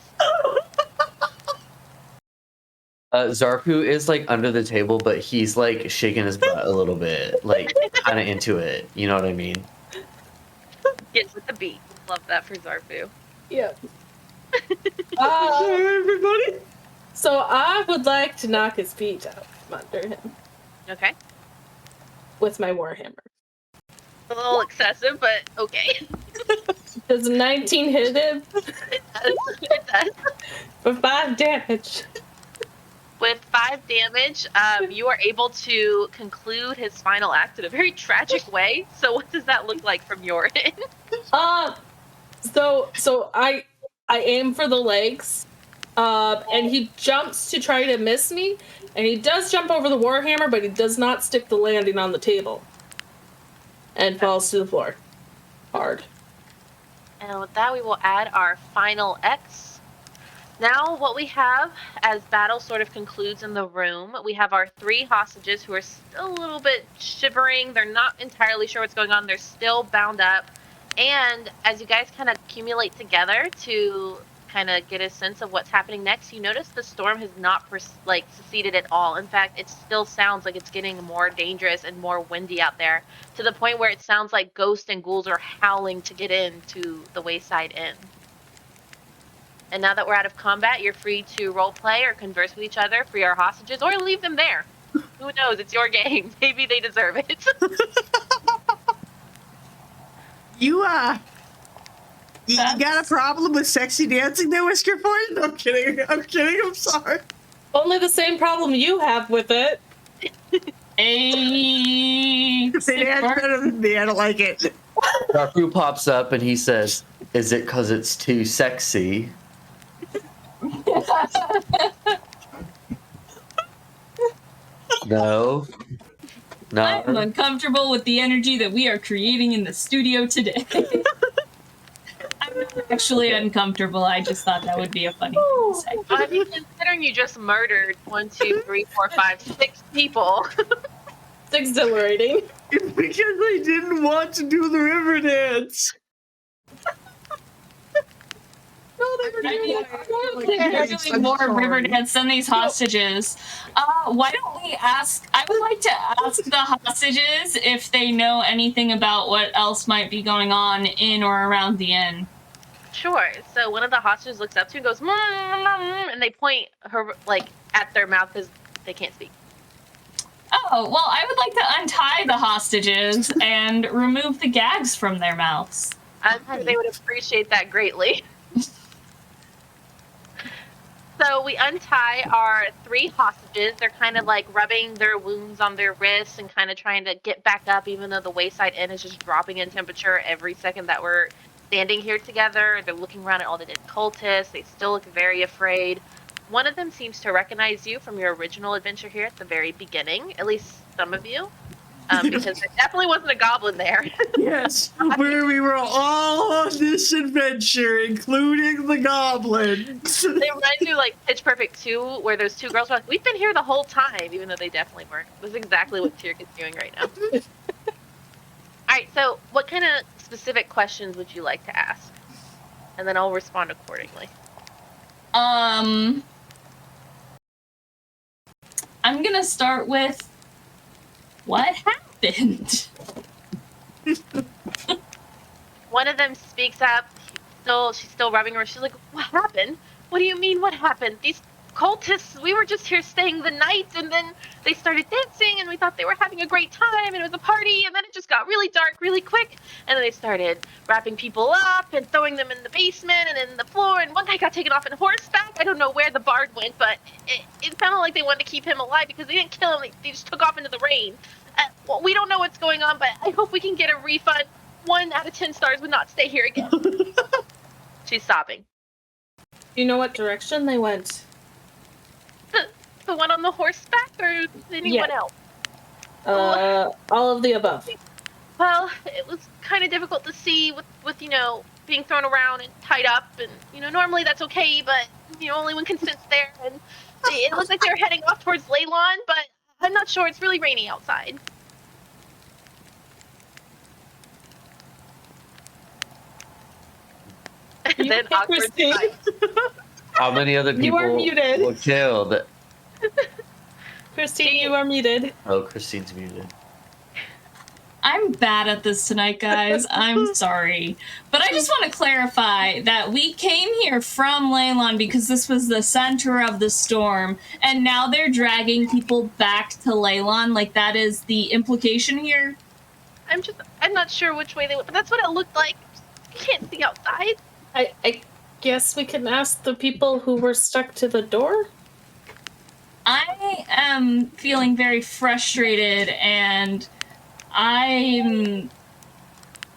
Zafu is like under the table, but he's like shaking his butt a little bit, like kind of into it. You know what I mean? Get with the beat. Love that for Zafu. Yep. Sorry, everybody. So I would like to knock his feet out from under him Okay. with my warhammer. A little excessive, but okay. Does 19 hit him It does. It does. for 5 damage? With 5 damage, you are able to conclude his final act in a very tragic way. So what does that look like from your end? So I aim for the legs, and he jumps to try to miss me, and he does jump over the warhammer, but he does not stick the landing on the table, and falls to the floor, hard. And with that, we will add our final X. Now, what we have as battle sort of concludes in the room, we have our 3 hostages who are still a little bit shivering. They're not entirely sure what's going on. They're still bound up. And as you guys kind of accumulate together to kind of get a sense of what's happening next, you notice the storm has not seceded at all. In fact, it still sounds like it's getting more dangerous and more windy out there, to the point where it sounds like ghosts and ghouls are howling to get into the Wayside Inn. And now that we're out of combat, you're free to roleplay or converse with each other, free our hostages, or leave them there. Who knows? It's your game. Maybe they deserve it. You got a problem with sexy dancing there, Whisker Force? No, I'm kidding. I'm sorry. Only the same problem you have with it. Hey, They dance better than me. I don't like it. Zafu pops up and he says, "Is it because it's too sexy?" No. I'm uncomfortable with the energy that we are creating in the studio today. I'm not actually uncomfortable. I just thought that would be a funny thing to say. I mean, considering you just murdered 1, 2, 3, 4, 5, 6 people. It's exhilarating. It's because I didn't want to do the river dance. They're doing more Riverdance than these hostages. Why don't we ask? I would like to ask the hostages if they know anything about what else might be going on in or around the inn. Sure. So one of the hostages looks up to you and goes, and they point her at their mouth because they can't speak. Oh, well, I would like to untie the hostages and remove the gags from their mouths. I'm sure they would appreciate that greatly. So we untie our 3 hostages. They're kind of rubbing their wounds on their wrists and kind of trying to get back up, even though the Wayside Inn is just dropping in temperature every second that we're standing here together. They're looking around at all the dead cultists. They still look very afraid. One of them seems to recognize you from your original adventure here at the very beginning, at least some of you, because there definitely wasn't a goblin there. Yes, where we were all on this adventure, including the goblins. They remind you Pitch Perfect 2, where those 2 girls were like, we've been here the whole time, even though they definitely weren't. That's exactly what Tirk is doing right now. Alright, so what kind of specific questions would you like to ask? And then I'll respond accordingly. I'm gonna start with what happened? One of them speaks up. She's still rubbing her. She's like, what happened? What do you mean, what happened? These cultists, we were just here staying the night, and then they started dancing, and we thought they were having a great time, and it was a party, and then it just got really dark really quick, and then they started wrapping people up and throwing them in the basement and in the floor, and one guy got taken off on horseback. I don't know where the bard went, but it sounded like they wanted to keep him alive because they didn't kill him. They just took off into the rain. Well, we don't know what's going on, but I hope we can get a refund. 1 out of 10 stars would not stay here again. She's sobbing. Do you know what direction they went? The one on the horseback, or anyone else? All of the above. Well, it was kind of difficult to see with being thrown around and tied up, and normally that's okay, but only when consent's there, and it looks like they were heading off towards Leylon, but I'm not sure. It's really rainy outside. And then awkward silence. How many other people are muted. were killed? Christine, you are muted. Oh, Christine's muted. I'm bad at this tonight, guys. I'm sorry. But I just want to clarify that we came here from Leylon because this was the center of the storm, and now they're dragging people back to Leylon. That is the implication here. I'm not sure which way they went, but that's what it looked like. You can't see outside. I guess we can ask the people who were stuck to the door? I am feeling very frustrated, and I'm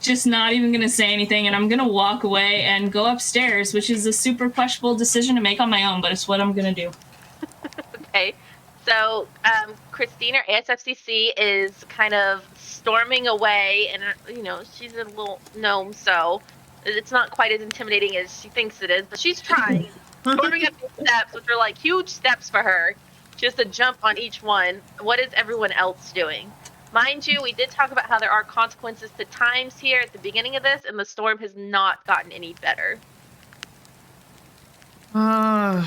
just not even going to say anything, and I'm going to walk away and go upstairs, which is a super questionable decision to make on my own, but it's what I'm going to do. Okay. So, Christina, ASFCC is kind of storming away, and, she's a little gnome, so it's not quite as intimidating as she thinks it is, but she's trying. Storming up these steps, which are like huge steps for her. She has to jump on each one. What is everyone else doing? Mind you, we did talk about how there are consequences to times here at the beginning of this, and the storm has not gotten any better. I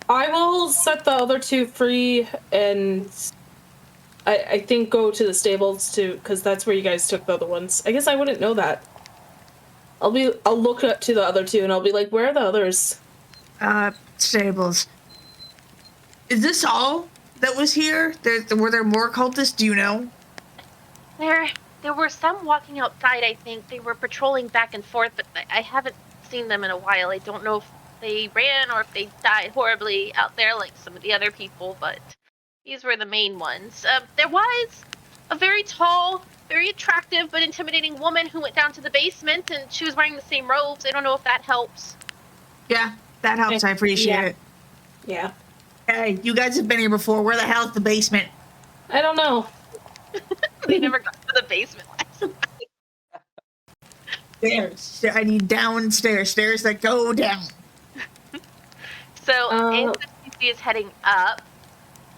will set the other two free, and I think go to the stables too, because that's where you guys took the other ones. I guess I wouldn't know that. I'll look up to the other two, and I'll be like, where are the others? Stables. Is this all that was here? Were there more cultists? Do you know? There were some walking outside, I think. They were patrolling back and forth, but I haven't seen them in a while. I don't know if they ran or if they died horribly out there like some of the other people, but these were the main ones. There was a very tall, very attractive, but intimidating woman who went down to the basement, and she was wearing the same robes. I don't know if that helps. Yeah, that helps. I appreciate it. Yeah. Hey, you guys have been here before. Where the hell is the basement? I don't know. They never got to the basement last night. Stairs. I need downstairs. Stairs that go down. So, ASFCC is heading up.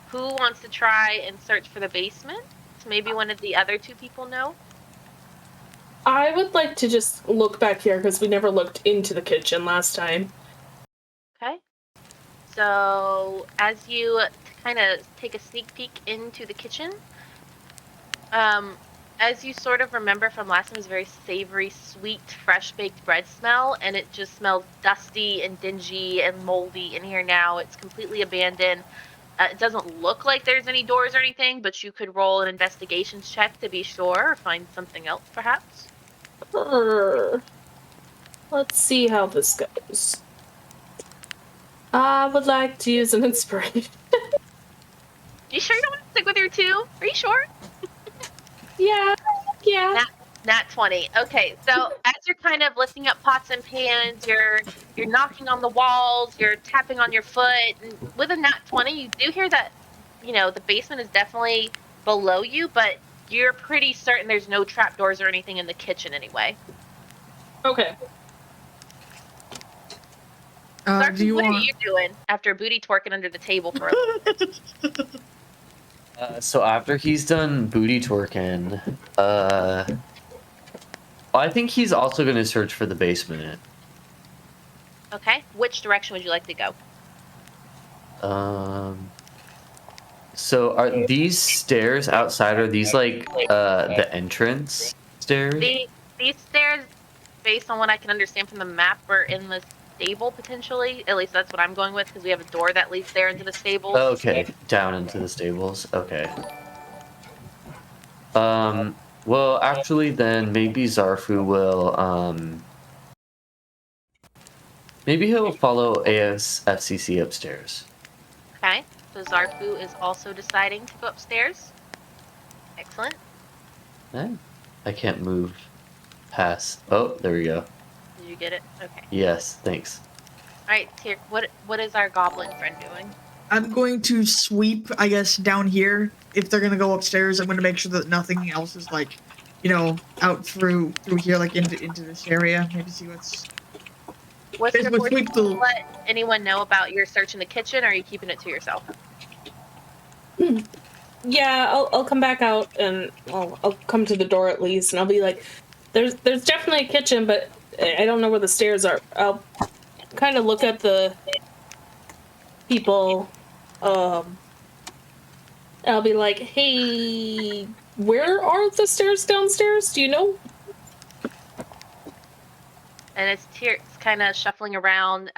Who wants to try and search for the basement? Maybe one of the other two people know? I would like to just look back here, because we never looked into the kitchen last time. Okay. So, as you kind of take a sneak peek into the kitchen, as you sort of remember from last time, it was a very savory, sweet, fresh-baked bread smell, and it just smells dusty and dingy and moldy in here now. It's completely abandoned. It doesn't look like there's any doors or anything, but you could roll an investigation check to be sure, or find something else, perhaps. Let's see how this goes. I would like to use an inspiration. You sure you don't want to stick with your 2? Are you sure? Yeah. Nat 20. Okay, so as you're kind of lifting up pots and pans, you're knocking on the walls, you're tapping on your foot, and with a nat 20, you do hear that, the basement is definitely below you, but you're pretty certain there's no trapdoors or anything in the kitchen anyway. Okay. What are you doing after booty twerking under the table for a little bit? So after he's done booty twerking, I think he's also going to search for the basement. Okay. Which direction would you like to go? So are these stairs outside, are these like the entrance stairs? These stairs, based on what I can understand from the map, are in the stable potentially. At least that's what I'm going with, because we have a door that leads there into the stables. Okay, down into the stables. Okay. Well, actually, then maybe Zafu will maybe he'll follow ASFCC upstairs. Okay, so Zafu is also deciding to go upstairs. Excellent. I can't move past. Oh, there we go. Did you get it? Okay. Yes, thanks. All right, Tyr, what is our goblin friend doing? I'm going to sweep, I guess, down here. If they're gonna go upstairs, I'm gonna make sure that nothing else is like, out through here, like into this area. Maybe see what's. What's your fortune to let anyone know about your search in the kitchen, or are you keeping it to yourself? Yeah, I'll come back out, and I'll come to the door at least, and I'll be like, there's definitely a kitchen, but I don't know where the stairs are. I'll kind of look at the people. I'll be like, hey, where are the stairs downstairs? Do you know? And as Tyr's kind of shuffling around,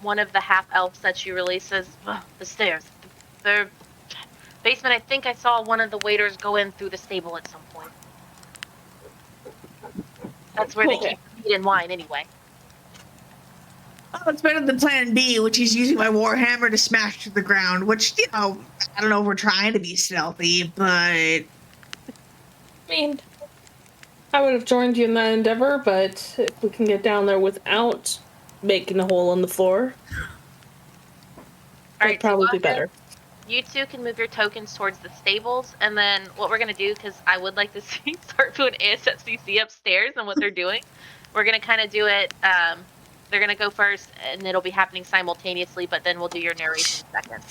one of the half-elves that you release says, the stairs. The basement, I think I saw one of the waiters go in through the stable at some point. That's where they keep meat and wine, anyway. Oh, it's better than Plan B, which is using my warhammer to smash to the ground. Which I don't know if we're trying to be stealthy, but I mean, I would have joined you in that endeavor, but if we can get down there without making a hole in the floor, that'd probably be better. You two can move your tokens towards the stables, and then what we're going to do, because I would like to see Zafu and ASFCC upstairs and what they're doing, we're going to kind of do it, they're going to go first, and it'll be happening simultaneously, but then we'll do your narration second.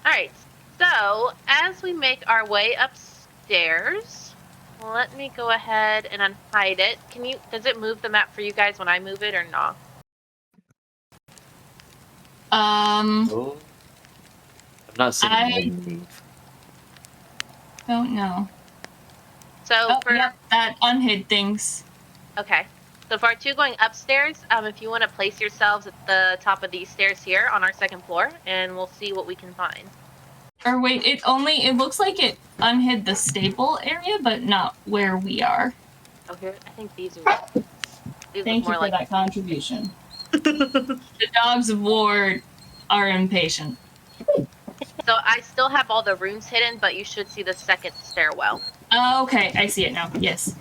Alright, so as we make our way upstairs, let me go ahead and unhide it. Does it move the map for you guys when I move it or not? Oh. I'm not seeing it move. Don't know. So that unhid things. Okay. So for our two going upstairs, if you want to place yourselves at the top of these stairs here on our second floor, and we'll see what we can find. Or wait, it looks like it unhid the stable area, but not where we are. Oh, here, I think these are... Thank you for that contribution. The dogs of war are impatient. So I still have all the rooms hidden, but you should see the second stairwell. Oh, okay, I see it now. Yes.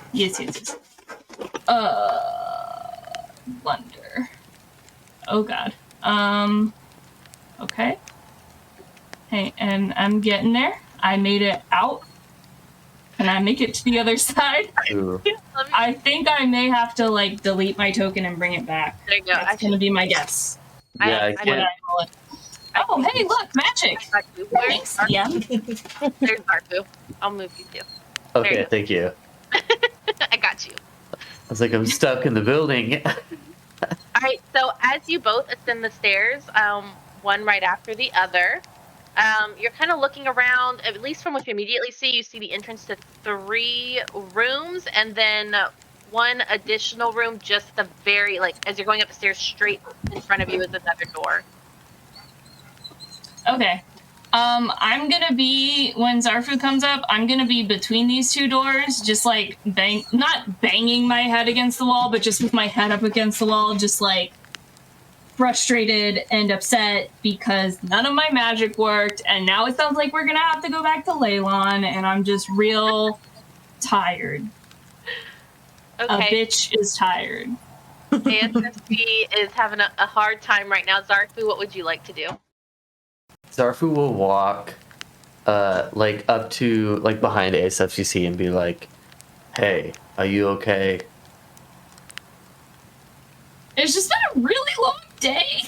Wonder. Oh god. Okay. Hey, and I'm getting there. I made it out. Can I make it to the other side? I think I may have to, delete my token and bring it back. There you go. That's going to be my guess. Yeah, I can't. Oh, hey, look, magic! Thanks, yeah. There's Zafu. I'll move you too. Okay, thank you. I got you. I was like, I'm stuck in the building. Alright, so as you both ascend the stairs, one right after the other, you're kind of looking around, at least from what you immediately see, you see the entrance to 3 rooms, and then one additional room just the very, as you're going up the stairs, straight in front of you is another door. Okay. I'm gonna be, when Zafu comes up, I'm gonna be between these 2 doors, just not banging my head against the wall, but just with my head up against the wall, just frustrated and upset because none of my magic worked, and now it sounds like we're gonna have to go back to Leylon, and I'm just real tired. Okay. A bitch is tired. ASSB is having a hard time right now. Zafu, what would you like to do? Zafu will walk, up to, behind ASFCC and be like, hey, are you okay? It's just been a really long day.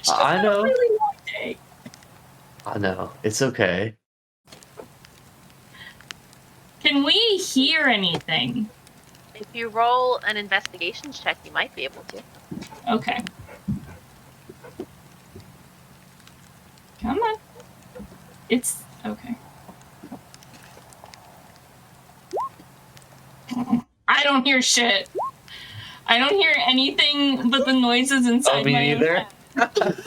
I know. A really long day. I know. It's okay. Can we hear anything? If you roll an investigations check, you might be able to. Okay. Come on. It's okay. I don't hear shit. I don't hear anything but the noises inside my own head.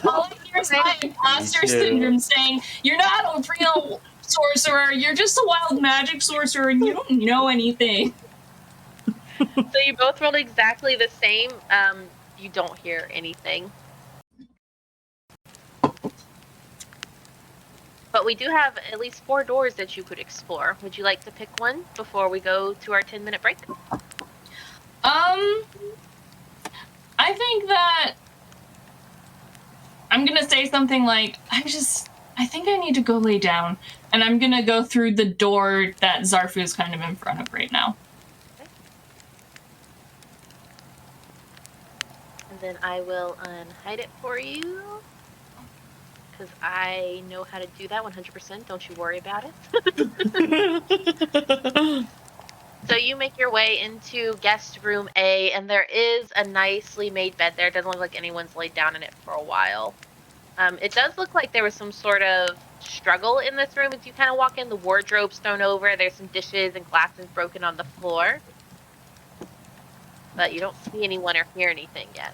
All I hear is my imposter syndrome saying, "You're not a real sorcerer. You're just a wild magic sorcerer, and you don't know anything." So you both rolled exactly the same. You don't hear anything. But we do have at least 4 doors that you could explore. Would you like to pick one before we go to our 10-minute break? I think that I'm gonna say something like, I think I need to go lay down, and I'm gonna go through the door that Zafu is kind of in front of right now. Okay. And then I will unhide it for you. Because I know how to do that 100%. Don't you worry about it. So you make your way into guest room A, and there is a nicely made bed there. It doesn't look like anyone's laid down in it for a while. It does look like there was some sort of struggle in this room. As you kind of walk in, the wardrobe's thrown over. There's some dishes and glasses broken on the floor. But you don't see anyone or hear anything yet.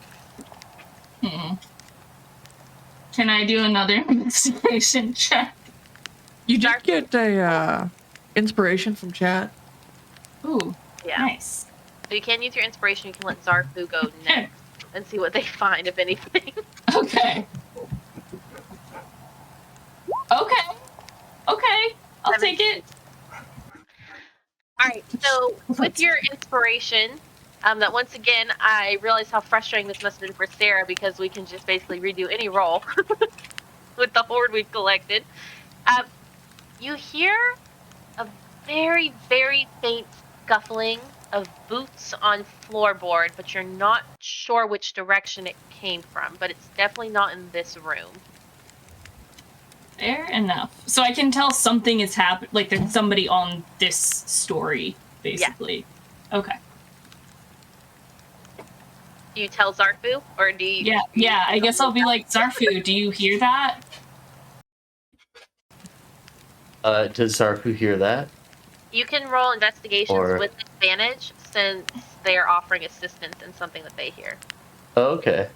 Can I do another investigation check? You did get a inspiration from chat. Ooh, Yeah. nice. So you can use your inspiration. You can let Zafu go next and see what they find, if anything. Okay. Okay. I'll take it. All right. So with your inspiration, that once again, I realize how frustrating this must have been for Sarah because we can just basically redo any roll with the horde we've collected. You hear a very, very faint scuffling of boots on floorboard, but you're not sure which direction it came from, but it's definitely not in this room. Fair enough. So I can tell something is happening, like there's somebody on this story, basically. Yeah. Okay. Do you tell Zafu, or do you... Yeah, I guess I'll be like, Zafu, do you hear that? Does Zafu hear that? You can roll investigations with advantage since they are offering assistance in something that they hear. Oh, okay.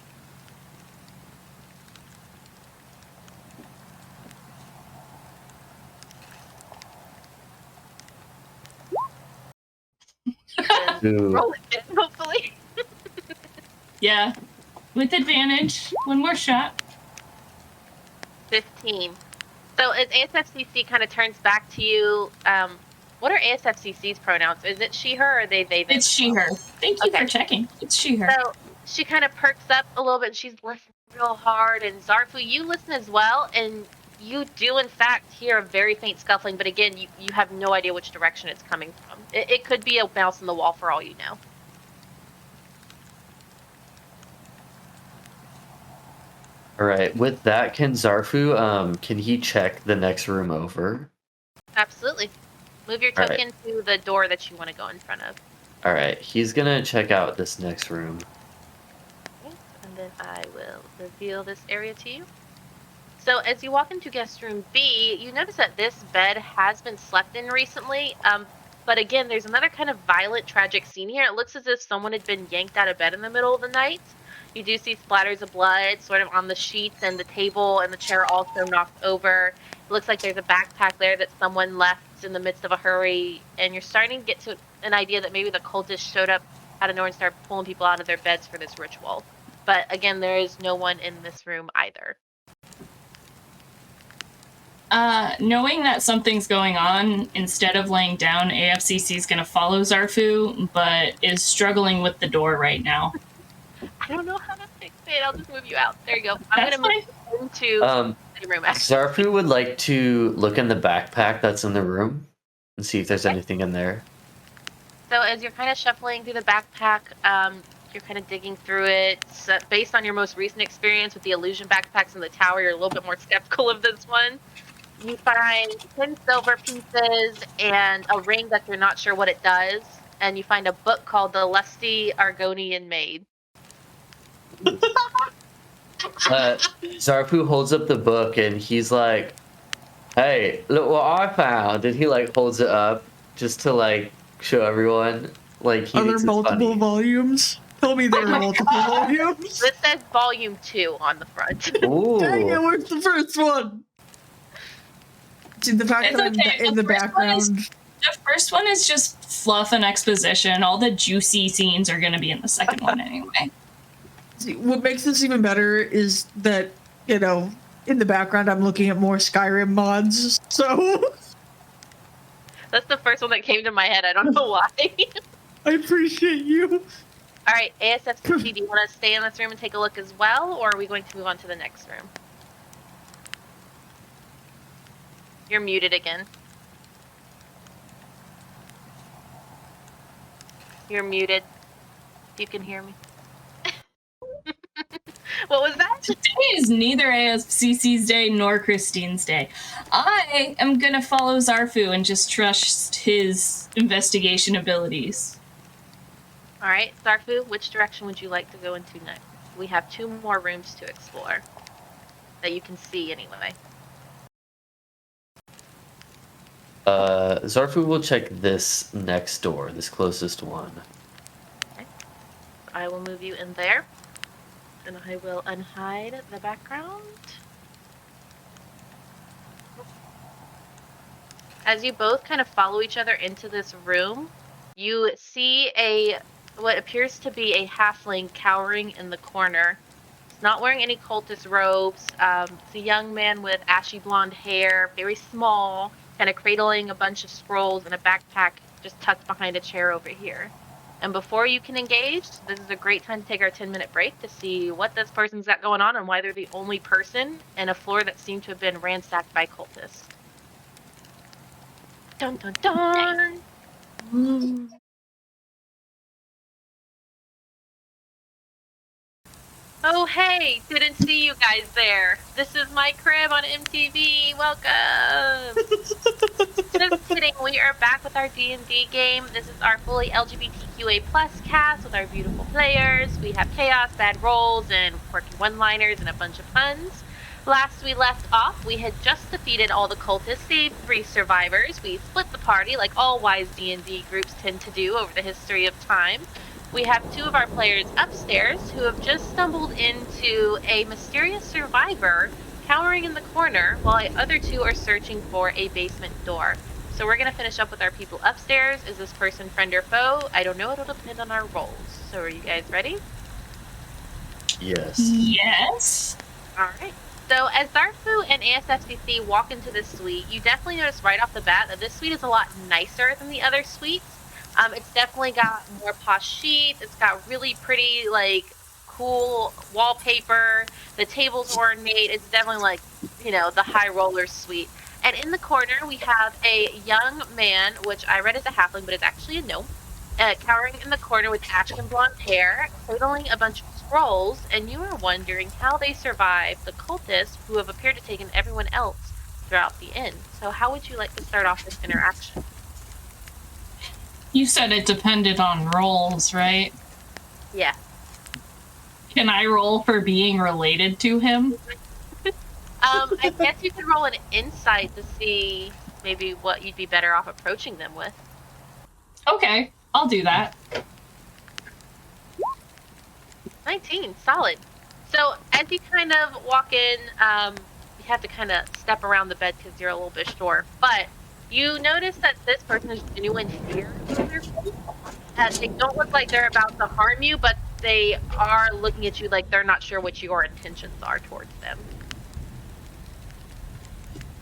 Roll again, hopefully. Yeah, with advantage, one more shot. 15. So as ASFCC kind of turns back to you, what are ASFCC's pronouns? Is it she, her, or they, them? It's she, her. Thank you for checking. It's she, her. So she kind of perks up a little bit and she's listening real hard. And Zafu, you listen as well, and you do in fact hear a very faint scuffling, but again, you have no idea which direction it's coming from. It could be a mouse in the wall for all you know. All right. With that, can Zafu, can he check the next room over? Absolutely. Move your token to the door that you want to go in front of. All right. He's gonna check out this next room. Okay. And then I will reveal this area to you. So as you walk into guest room B, you notice that this bed has been slept in recently. But again, there's another kind of violent, tragic scene here. It looks as if someone had been yanked out of bed in the middle of the night. You do see splatters of blood sort of on the sheets, and the table and the chair also knocked over. It looks like there's a backpack there that someone left in the midst of a hurry, and you're starting to get to an idea that maybe the cultists showed up out of nowhere and started pulling people out of their beds for this ritual. But again, there is no one in this room either. Knowing that something's going on, instead of laying down, AFCC is going to follow Zafu, but is struggling with the door right now. I don't know how to fix it. I'll just move you out. There you go. I'm going to move you into the room. Zafu would like to look in the backpack that's in the room and see if there's anything in there. So as you're kind of shuffling through the backpack, you're kind of digging through it. So based on your most recent experience with the illusion backpacks in the tower, you're a little bit more skeptical of this one. You find 10 silver pieces and a ring that you're not sure what it does. And you find a book called The Lusty Argonian Maid. Zafu holds up the book and he's like, "Hey, look what I found!" And he like holds it up just to like show everyone. Like, he are there multiple volumes? Tell me there are multiple volumes. This says volume 2 on the front. Ooh. Dang it, where's the first one? See, the fact that I'm in the background. The first one is just fluff and exposition. All the juicy scenes are going to be in the second one anyway. See, what makes this even better is that, you know, in the background I'm looking at more Skyrim mods, so... That's the first one that came to my head. I don't know why. I appreciate you. Alright, ASFCC, do you want to stay in this room and take a look as well, or are we going to move on to the next room? You're muted again. You're muted. You can hear me. What was that? Today is neither AFCC's day nor Christine's day. I am gonna follow Zafu and just trust his investigation abilities. Alright, Zafu, which direction would you like to go into next? We have 2 more rooms to explore. That you can see anyway. Zafu will check this next door, this closest one. Okay. I will move you in there. And I will unhide the background. As you both kind of follow each other into this room, you see a what appears to be a halfling cowering in the corner. He's not wearing any cultist robes. It's a young man with ashy blonde hair, very small, kind of cradling a bunch of scrolls and a backpack just tucked behind a chair over here. And before you can engage, this is a great time to take our 10-minute break to see what this person's got going on and why they're the only person in a floor that seemed to have been ransacked by cultists. Dun dun dun! Oh hey, didn't see you guys there. This is my crib on MTV. Welcome. Just kidding. We are back with our D&D game. This is our fully LGBTQA+ cast with our beautiful players. We have chaos, bad rolls, and quirky one-liners and a bunch of puns. Last we left off, we had just defeated all the cultists, saved 3 survivors. We split the party like all wise D&D groups tend to do over the history of time. We have 2 of our players upstairs who have just stumbled into a mysterious survivor cowering in the corner while the other 2 are searching for a basement door. So we're going to finish up with our people upstairs. Is this person friend or foe? I don't know. It'll depend on our rolls. So are you guys ready? Yes. Yes. All right. So as Zafu and ASFCC walk into this suite, you definitely notice right off the bat that this suite is a lot nicer than the other suites. It's definitely got more posh sheets. It's got really pretty, like, cool wallpaper. The table's ornate. It's definitely like, you know, the high roller suite. And in the corner, we have a young man, which I read as a halfling, but it's actually a gnome, cowering in the corner with ashen blonde hair, cradling a bunch of scrolls, and you are wondering how they survived the cultists who have appeared to have taken everyone else throughout the inn. So how would you like to start off this interaction? You said it depended on rolls, right? Yeah. Can I roll for being related to him? I guess you could roll an insight to see maybe what you'd be better off approaching them with. Okay, I'll do that. 19, solid. So as you kind of walk in, you have to kind of step around the bed because you're a little bit short, but you notice that this person has genuine fear on their face. They don't look like they're about to harm you, but they are looking at you like they're not sure what your intentions are towards them.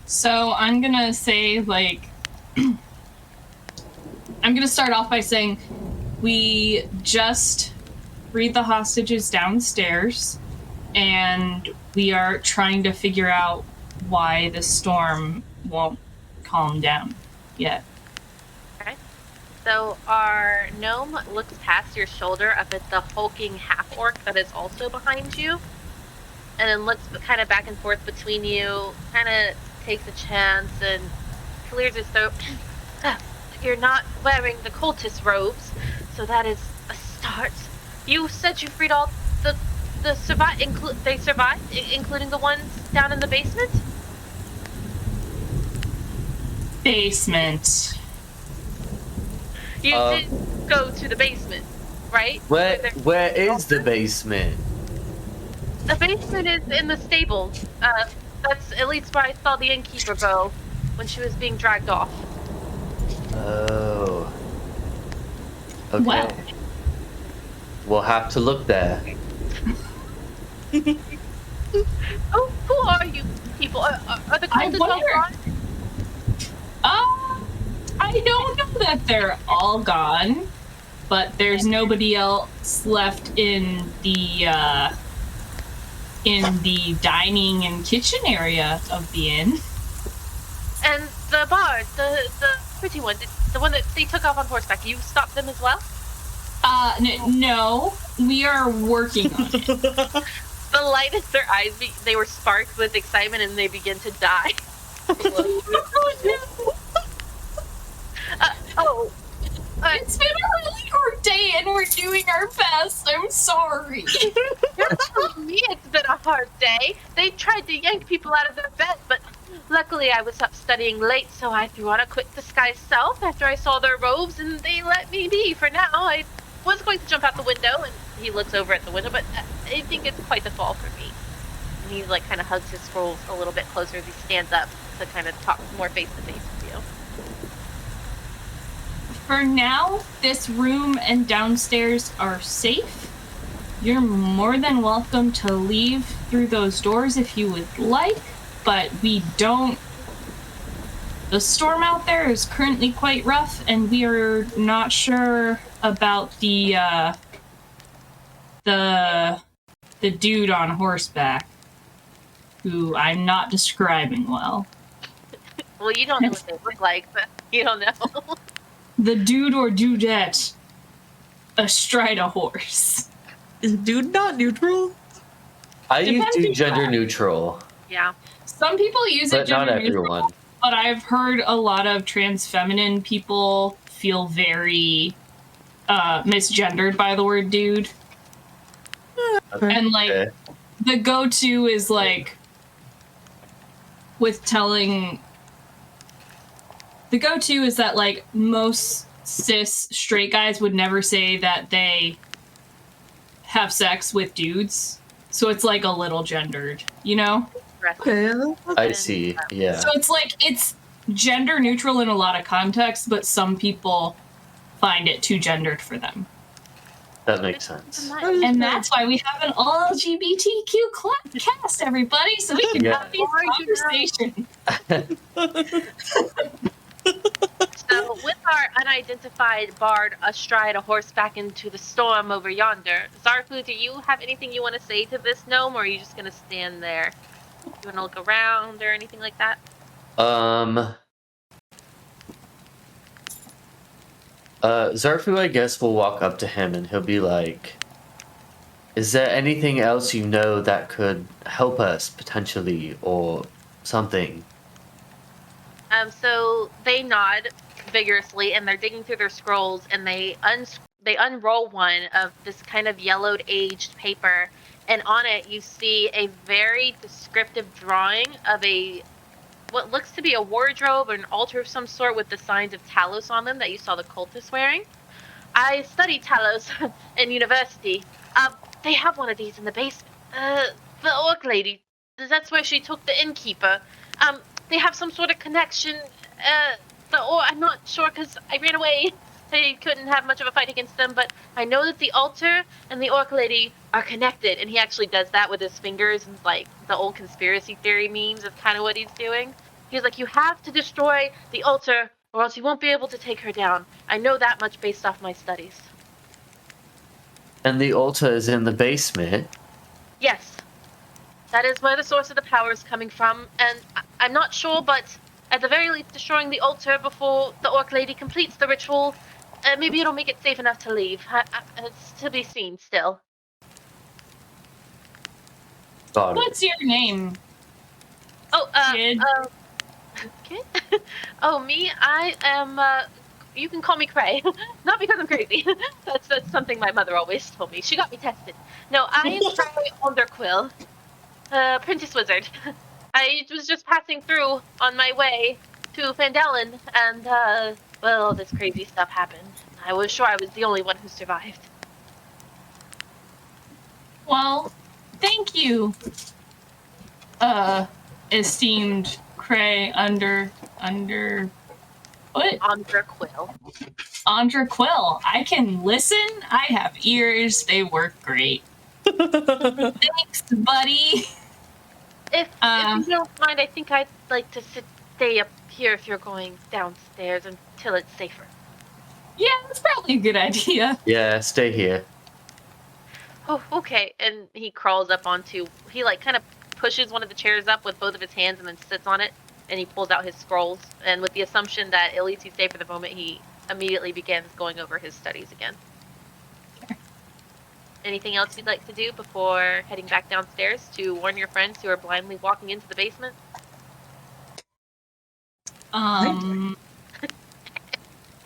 So I'm gonna say, like, I'm gonna start off by saying we just freed the hostages downstairs, and we are trying to figure out why the storm won't calm down yet. Okay. So our gnome looks past your shoulder up at the hulking half-orc that is also behind you, and then looks kind of back and forth between you, kind of takes a chance and clears his throat. You're not wearing the cultist robes, so that is a start. You said you freed all the they survived, including the ones down in the basement? Basement. You did go to the basement, right? Where is the basement? The basement is in the stables. That's at least where I saw the innkeeper go when she was being dragged off. Oh. Okay. Well. We'll have to look there. Oh, who are you people? Are the cultists all gone? I don't know that they're all gone, but there's nobody else left in the dining and kitchen area of the inn. And the bard, the pretty one, the one that they took off on horseback, you stopped them as well? No, we are working on it. The light in their eyes, they were sparked with excitement and they begin to die. It's been a really hard day and we're doing our best. I'm sorry. You're telling me it's been a hard day. They tried to yank people out of their bed, but luckily I was up studying late, so I threw on a quick disguise self after I saw their robes, and they let me be for now. I was going to jump out the window, and he looks over at the window, but I think it's quite the fall for me. And he like kind of hugs his scrolls a little bit closer as he stands up to kind of talk more face to face with you. For now, this room and downstairs are safe. You're more than welcome to leave through those doors if you would like, but we don't... The storm out there is currently quite rough, and we are not sure about the dude on horseback, who I'm not describing well. Well, you don't know what they look like, but you don't know. The dude or dudette astride a horse. Is dude not neutral? I use Depends do on gender that. neutral, Yeah. Some people use it but not gender neutral, everyone. but I've heard a lot of trans feminine people feel very misgendered by the word dude. And like Okay. the go-to is like with telling the go-to is that like most cis straight guys would never say that they have sex with dudes. So it's like a little gendered, you know? Okay. I see. Yeah. So it's like it's gender neutral in a lot of contexts, but some people find it too gendered for them. That makes sense. And that's why we have an all LGBTQ cast, everybody, so we can Yeah. have these conversations. So, with our unidentified bard astride a horse back into the storm over yonder, Zafu, do you have anything you want to say to this gnome, or are you just going to stand there? You want to look around or anything like that? Zarfu, I guess, will walk up to him and he'll be like, is there anything else you know that could help us, potentially, or something? So they nod vigorously, and they're digging through their scrolls, and they unroll one of this kind of yellowed, aged paper, and on it you see a very descriptive drawing of what looks to be a wardrobe or an altar of some sort with the signs of Talos on them that you saw the cultists wearing. I studied Talos in university. They have one of these in the basement. The orc lady, that's where she took the innkeeper. They have some sort of connection. I'm not sure because I ran away. I couldn't have much of a fight against them, but I know that the altar and the orc lady are connected, and he actually does that with his fingers, and like the old conspiracy theory memes is kind of what he's doing. He's like, you have to destroy the altar, or else you won't be able to take her down. I know that much based off my studies. And the altar is in the basement. Yes. That is where the source of the power is coming from, and I'm not sure, but at the very least, destroying the altar before the orc lady completes the ritual, maybe it'll make it safe enough to leave. It's to be seen still. Got it. What's your name? Oh, Kid? Kid? Oh, me? I am, you can call me Cray. Not because I'm crazy. That's something my mother always told me. She got me tested. No, I am Cray Underquill. Apprentice wizard. I was just passing through on my way to Fandalen, and, well, this crazy stuff happened. I was sure I was the only one who survived. Well, thank you, esteemed Cray what? Underquill. Andra-Quill. I can listen. I have ears. They work great. Thanks, buddy. If you don't mind, I think I'd like to stay up here if you're going downstairs until it's safer. Yeah, that's probably a good idea. Yeah, stay here. Oh, okay. And he crawls up he like kind of pushes one of the chairs up with both of his hands and then sits on it, and he pulls out his scrolls. And with the assumption that at least he's safe for the moment, he immediately begins going over his studies again. Anything else you'd like to do before heading back downstairs to warn your friends who are blindly walking into the basement? I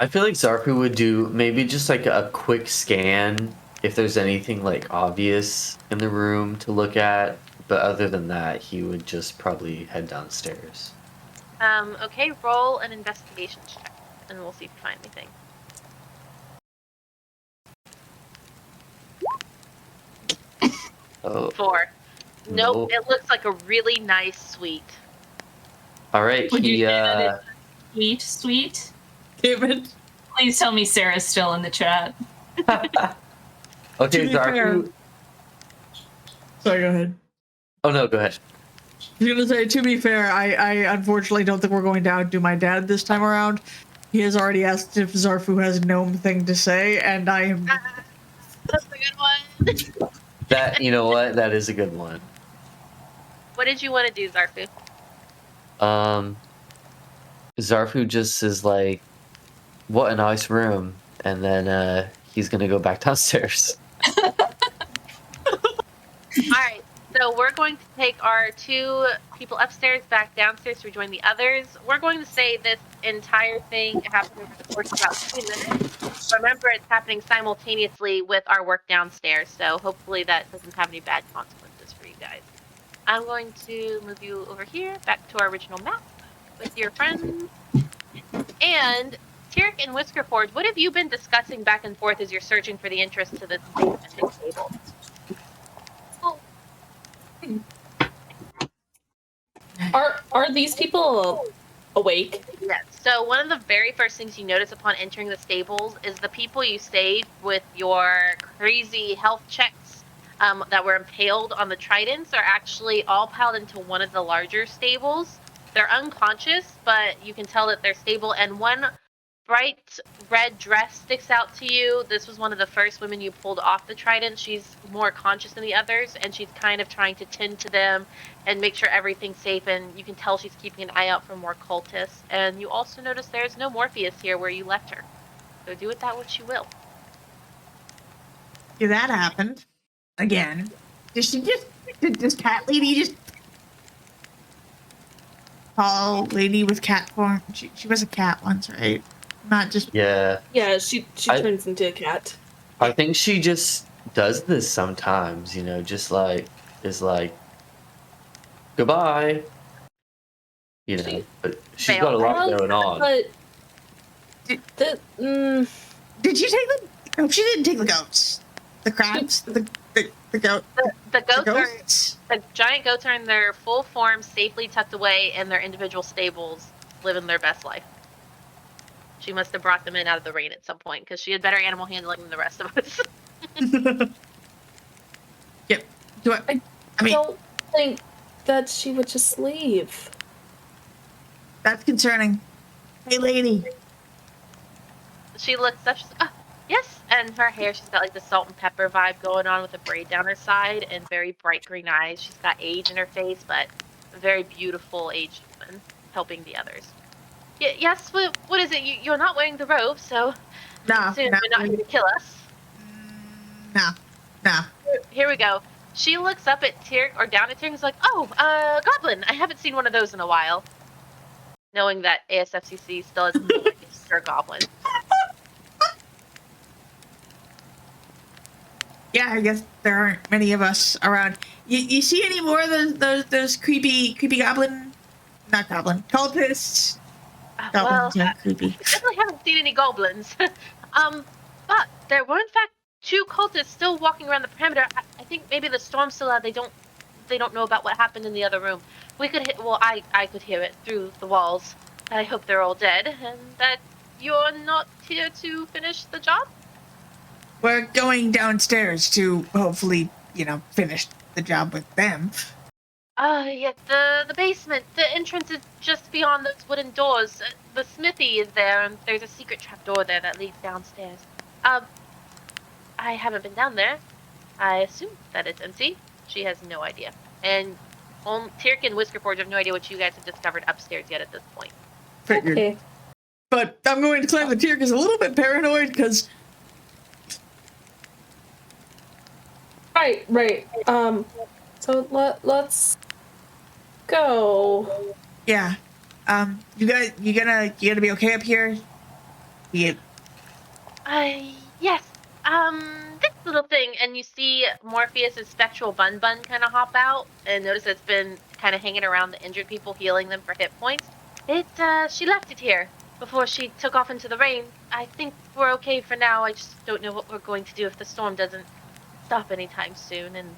feel like Zarku would do maybe just like a quick scan if there's anything like obvious in the room to look at, but other than that, he would just probably head downstairs. Okay, roll an investigation check, and we'll see if you find anything. Oh, 4. Nope, it looks like a really nice suite. all right. Would you He say that it's sweet? David. Please tell me Sarah's still in the chat. Okay, be fair- Zafu. Sorry, go ahead. Oh no, go ahead. I was gonna say, to be fair, I unfortunately don't think we're going down to my dad this time around. He has already asked if Zarfu has gnome thing to say, and I am. That's a good one. That, you know what? That is a good one. What did you want to do, Zarfu? Zarfu just is like, what a nice room, and then he's gonna go back downstairs. Alright, so we're going to take our 2 people upstairs back downstairs to rejoin the others. We're going to say this entire thing happened over the course of about 2 minutes. Remember, it's happening simultaneously with our work downstairs, so hopefully that doesn't have any bad consequences for you guys. I'm going to move you over here, back to our original map, with your friends. And Tyrk and Whiskerforge, what have you been discussing back and forth as you're searching for the entrance to this basement table? Are these people awake? Yes. So one of the very first things you notice upon entering the stables is the people you saved with your crazy health checks that were impaled on the tridents are actually all piled into one of the larger stables. They're unconscious, but you can tell that they're stable, and one bright red dress sticks out to you. This was one of the first women you pulled off the trident. She's more conscious than the others, and she's kind of trying to tend to them and make sure everything's safe, and you can tell she's keeping an eye out for more cultists. And you also notice there's no Morpheus here where you left her. So do with that what you will. Yeah, that happened. Again. Did this cat lady just. Tall lady with cat form? She was a cat once, right? Not just. Yeah. Yeah, she turns into a cat. I think she just does this sometimes, you know, just like, is like, goodbye. You know, but she's got a lot going on. But Did you take the? No, she didn't take the goats. The crabs. The goat. The goats are goats? the giant goats are in their full form, safely tucked away in their individual stables, living their best life. She must have brought them in out of the rain at some point because she had better animal handling than the rest of us. Yep. I mean, don't think that she would just leave. that's concerning. Hey, lady. She looks up, she's like, oh, yes. And her hair, she's got like the salt and pepper vibe going on with a braid down her side and very bright green eyes. She's got age in her face, but a very beautiful aged woman helping the others. Yes, what is it? You're not wearing the robe, so No. you're not here to kill us. No. Here we go. She looks up at Tyrk, or down at Tyrk, and is like, oh, goblin. I haven't seen one of those in a while. Knowing that ASFCC still has no idea you're a goblin. Yeah, I guess there aren't many of us around. You see any more of those creepy goblin? Not goblin. Cultists. Goblins Well, are creepy. I definitely haven't seen any goblins. But there were in fact 2 cultists still walking around the perimeter. I think maybe the storm's still out. They don't know about what happened in the other room. We could I could hear it through the walls. I hope they're all dead and that you're not here to finish the job. We're going downstairs to hopefully, finish the job with them. Yeah, the basement. The entrance is just beyond those wooden doors. The smithy is there, and there's a secret trapdoor there that leads downstairs. I haven't been down there. I assume that it's empty. She has no idea. And Tyrk and Whiskerforge have no idea what you guys have discovered upstairs yet at this point. Figured. Okay. But I'm going to claim that Tyrk is a little bit paranoid because. Right. So let's go. Yeah. You gonna be okay up here? Yeah. Yes. This little thing, and you see Morpheus' spectral bun kind of hop out, and notice it's been kind of hanging around the injured people, healing them for hit points. She left it here before she took off into the rain. I think we're okay for now. I just don't know what we're going to do if the storm doesn't stop anytime soon, and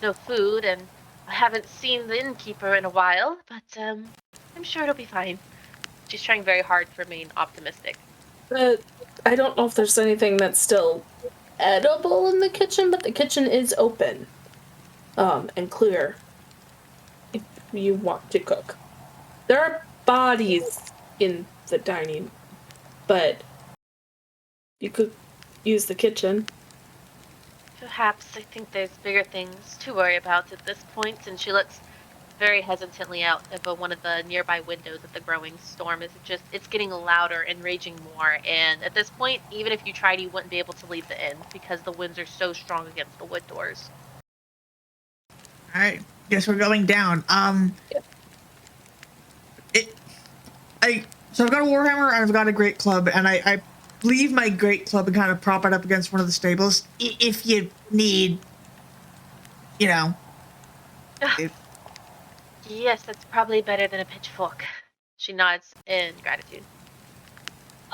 no food, and I haven't seen the innkeeper in a while, but I'm sure it'll be fine. She's trying very hard to remain optimistic. The I don't know if there's anything that's still edible in the kitchen, but the kitchen is open. And clear. If you want to cook. There are bodies in the dining, but you could use the kitchen. Perhaps I think there's bigger things to worry about at this point, and she looks very hesitantly out of one of the nearby windows at the growing storm. It's getting louder and raging more, and at this point, even if you tried, you wouldn't be able to leave the inn because the winds are so strong against the wood doors. Alright, guess we're going down. So I've got a warhammer and I've got a great club, and I leave my great club and kind of prop it up against one of the stables if you need, you know. Yes, that's probably better than a pitchfork. She nods in gratitude.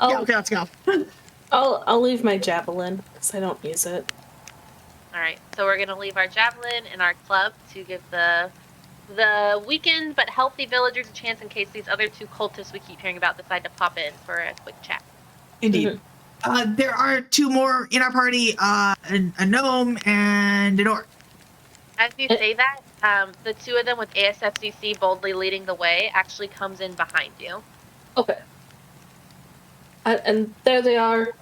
Yeah, okay, let's go. I'll leave my javelin because I don't use it. All right, so we're gonna leave our javelin in our club to give the weakened but healthy villagers a chance in case these other two cultists we keep hearing about decide to pop in for a quick chat. Indeed. There are two more in our party, a gnome and an orc. As you say that, the two of them with ASFCC boldly leading the way actually comes in behind you. Okay. And there they are.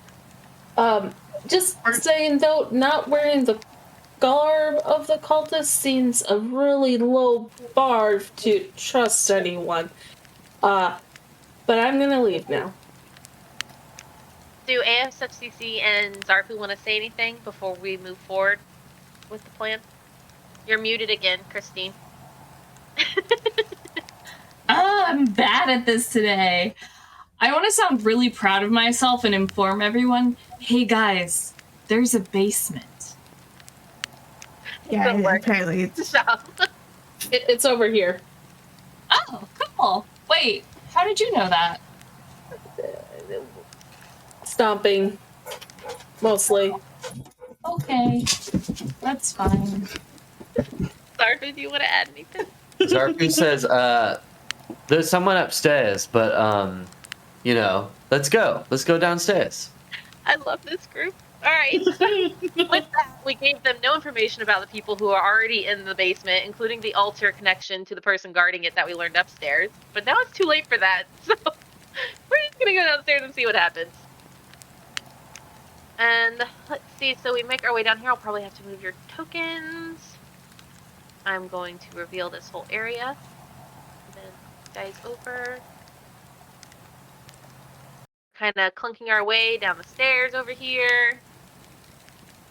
Just saying though, not wearing the garb of the cultist seems a really low bar to trust anyone. But I'm gonna leave now. Do ASFCC and Zafu want to say anything before we move forward with the plan? You're muted again, Christine. I'm bad at this today. I want to sound really proud of myself and inform everyone, hey guys, there's a basement. Yeah, apparently it's... It's over here. Oh, cool. Wait, how did you know that? Stomping. Mostly. Okay, that's fine. Zafu, do you want to add anything? Zafu says, there's someone upstairs, but, you know, let's go. Let's go downstairs. I love this group. All right. With that, we gave them no information about the people who are already in the basement, including the altar connection to the person guarding it that we learned upstairs. But now it's too late for that, so we're just going to go downstairs and see what happens. And let's see, so we make our way down here. I'll probably have to move your tokens. I'm going to reveal this whole area. And then guys over. Kind of clunking our way down the stairs over here.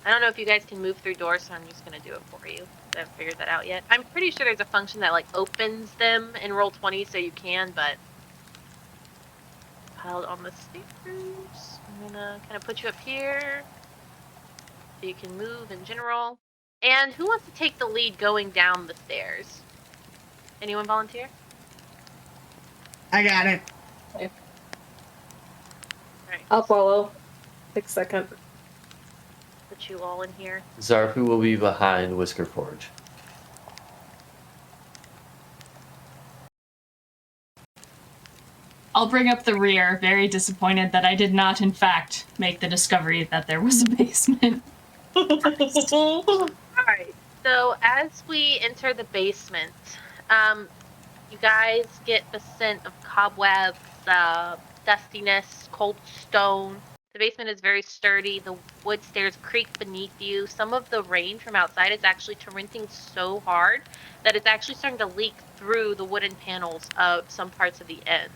I don't know if you guys can move through doors, so I'm just going to do it for you. I haven't figured that out yet. I'm pretty sure there's a function that like opens them in Roll20, so you can, but piled on the stairs. I'm gonna kind of put you up here so you can move in general. And who wants to take the lead going down the stairs? Anyone volunteer? I got it. Okay. Alright. I'll follow. Take a second. Put you all in here. Zafu will be behind Whiskerforge. I'll bring up the rear, very disappointed that I did not, in fact, make the discovery that there was a basement. Alright, so as we enter the basement, you guys get the scent of cobwebs, dustiness, cold stone. The basement is very sturdy. The wood stairs creak beneath you. Some of the rain from outside is actually torrenting so hard that it's actually starting to leak through the wooden panels of some parts of the inn.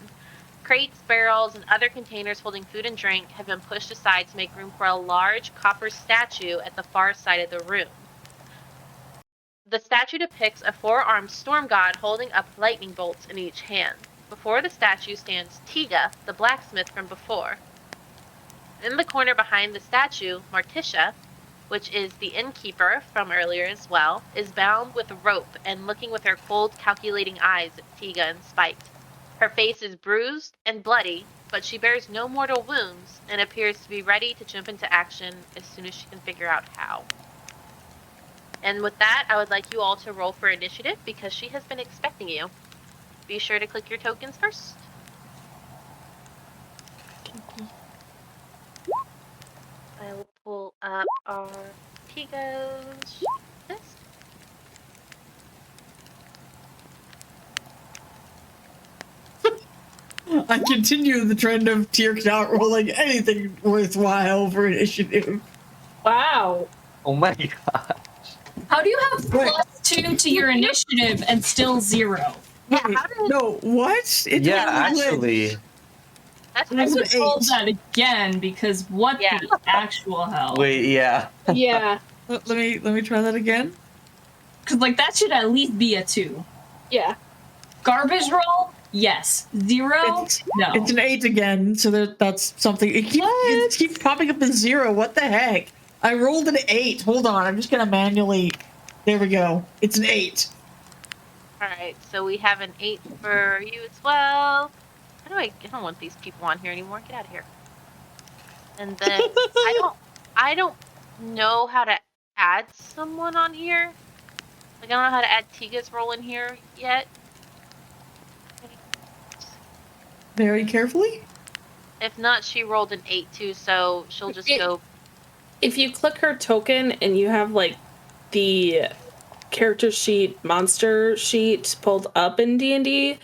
Crates, barrels, and other containers holding food and drink have been pushed aside to make room for a large copper statue at the far side of the room. The statue depicts a four-armed storm god holding up lightning bolts in each hand. Before the statue stands Tiga, the blacksmith from before. In the corner behind the statue, Martisha, which is the innkeeper from earlier as well, is bound with a rope and looking with her cold, calculating eyes at Tiga in spite. Her face is bruised and bloody, but she bears no mortal wounds and appears to be ready to jump into action as soon as she can figure out how. And with that, I would like you all to roll for initiative because she has been expecting you. Be sure to click your tokens first. are Tiga's list. I continue the trend of Tyrk not rolling anything worthwhile for initiative. Wow. Oh my god. How do you have +2 to your initiative and still 0? Yeah, Wait, how did no, what? It Yeah, doesn't glitch. actually. that's It I was would an roll 8. that again because what Yeah. the actual hell? Wait, yeah. Yeah. Let me try that again. Because like that should at least be a 2. Yeah. Garbage roll? Yes. 0? No. It's an 8 again, so that's something. It keeps popping up as 0. What the heck? I rolled an 8. Hold on, I'm just gonna manually. There we go. It's an 8. Alright, so we have an 8 for you as well. How do I don't want these people on here anymore. Get out of here. And then I don't know how to add someone on here. Like I don't know how to add Tiga's role in here yet. Very carefully. If not, she rolled an 8 too, so she'll just go. If you click her token and you have like the character sheet, monster sheet pulled up in D&D,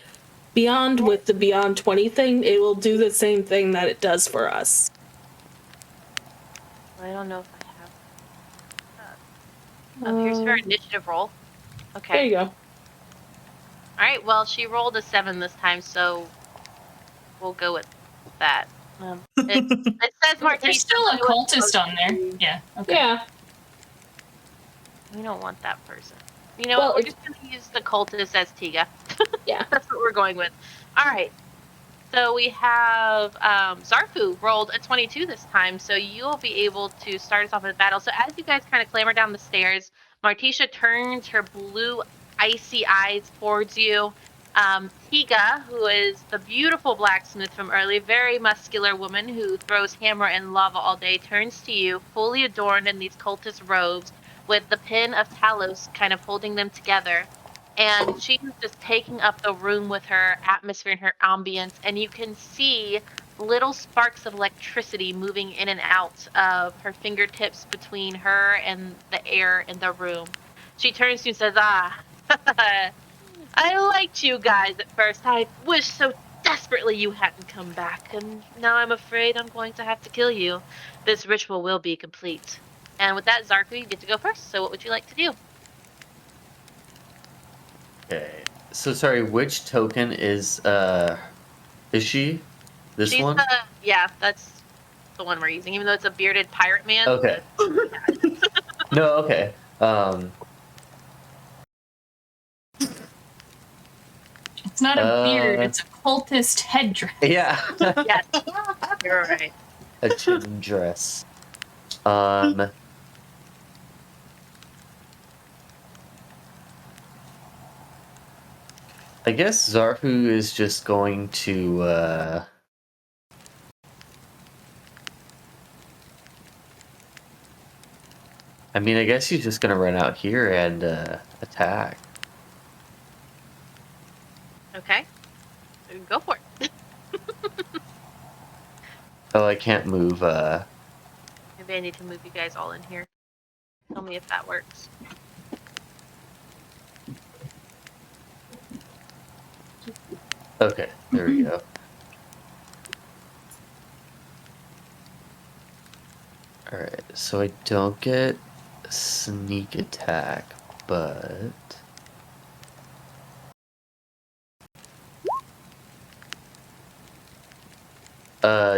Beyond with the Beyond 20 thing, it will do the same thing that it does for us. I don't know if I have. Oh, here's her initiative roll. Okay. There you go. Alright, well, she rolled a 7 this time, so we'll go with that. It says Martina. There's still a cultist on there. Yeah. Okay. Yeah. We don't want that person. You know Well, what? We're just going to use the cultist as Tiga. Yeah. That's what we're going with. Alright. So we have Zafu rolled a 22 this time, so you'll be able to start us off with battle. So as you guys kind of clamber down the stairs, Martisha turns her blue, icy eyes towards you. Tiga, who is the beautiful blacksmith from early, very muscular woman who throws hammer and lava all day, turns to you, fully adorned in these cultist robes, with the pin of Talos kind of holding them together. And she's just taking up the room with her atmosphere and her ambience, and you can see little sparks of electricity moving in and out of her fingertips between her and the air in the room. She turns to you and says, I liked you guys at first. I wish so desperately you hadn't come back, and now I'm afraid I'm going to have to kill you. This ritual will be complete. And with that, Zarku, you get to go first, so what would you like to do? Okay. So sorry, which token is she? This She's one? Yeah, that's the one we're using, even though it's a bearded pirate man. Okay. No, okay. It's not a beard, it's a cultist headdress. Yeah. Yes, you're right. A chin dress. I guess Zafu is just going to I mean, I guess he's just gonna run out here and attack. Okay, go for it. Oh, I can't move. Maybe I need to move you guys all in here. Tell me if that works. Okay, there we go. Alright, so I don't get sneak attack, but...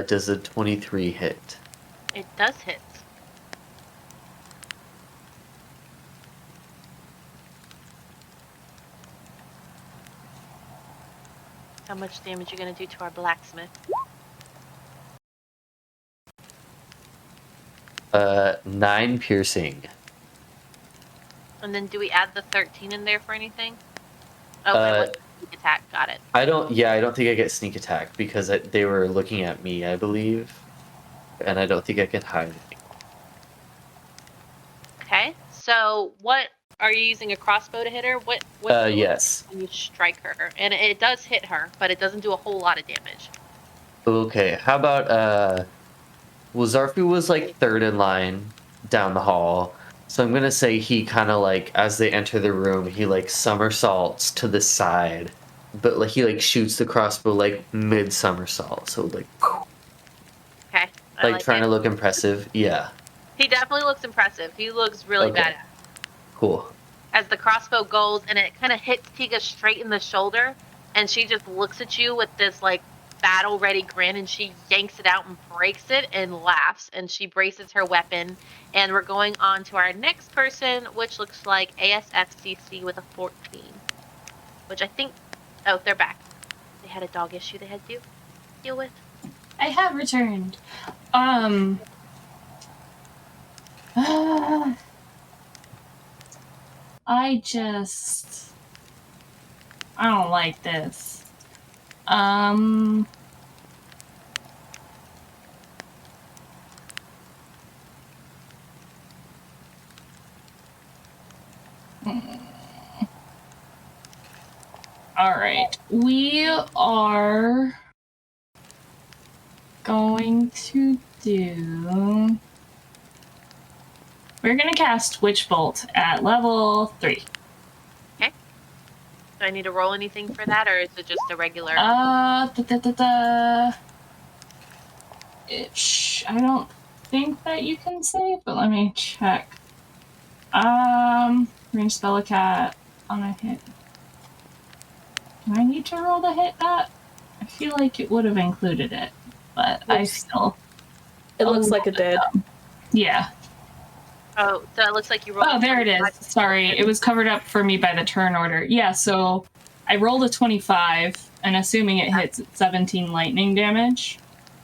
does a 23 hit? It does hit. How much damage are you going to do to our blacksmith? 9 piercing. And then do we add the 13 in there for anything? Okay, sneak attack. Got it. I don't think I get sneak attack because they were looking at me, I believe. And I don't think I can hide. Okay, so what are you using a crossbow to hit her? What Yes. when you strike her? And it does hit her, but it doesn't do a whole lot of damage. Okay, how about well, Zarfu was like third in line, down the hall. So I'm gonna say he kind of like, as they enter the room, he like somersaults to the side, but like he like shoots the crossbow like mid somersault. So like, Okay. I like like trying it. to look impressive. Yeah. He definitely looks impressive. He looks really Okay. badass. Cool. As the crossbow goes, and it kind of hits Tiga straight in the shoulder, and she just looks at you with this like battle-ready grin, and she yanks it out and breaks it and laughs, and she braces her weapon. And we're going on to our next person, which looks like ASFCC with a 14, which I think, oh, they're back. They had a dog issue they had to deal with. I have returned. I don't like this. All right, we are going to do. We're gonna cast Witch Bolt at level 3. Do I need to roll anything for that, or is it just a regular? I don't think that you can save, but let me check. Range spell a cat on a hit. Do I need to roll to hit that? I feel like it would have included it, but I still. It looks like it did. Yeah. Oh, so it looks like you rolled. Oh, there it is. Sorry, it was covered up for me by the turn order. Yeah, so I rolled a 25, and assuming it hits 17 lightning damage.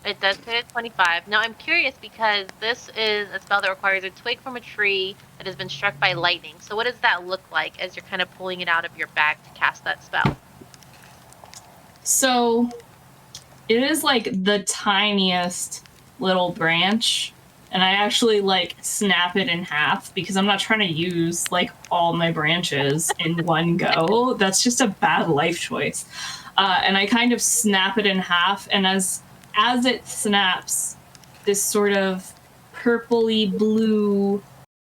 It does hit at 25. Now, I'm curious because this is a spell that requires a twig from a tree that has been struck by lightning. So what does that look like as you're kind of pulling it out of your bag to cast that spell? So it is like the tiniest little branch, and I actually like snap it in half because I'm not trying to use like all my branches in one go. That's just a bad life choice. And I kind of snap it in half, and as it snaps, this sort of purpley blue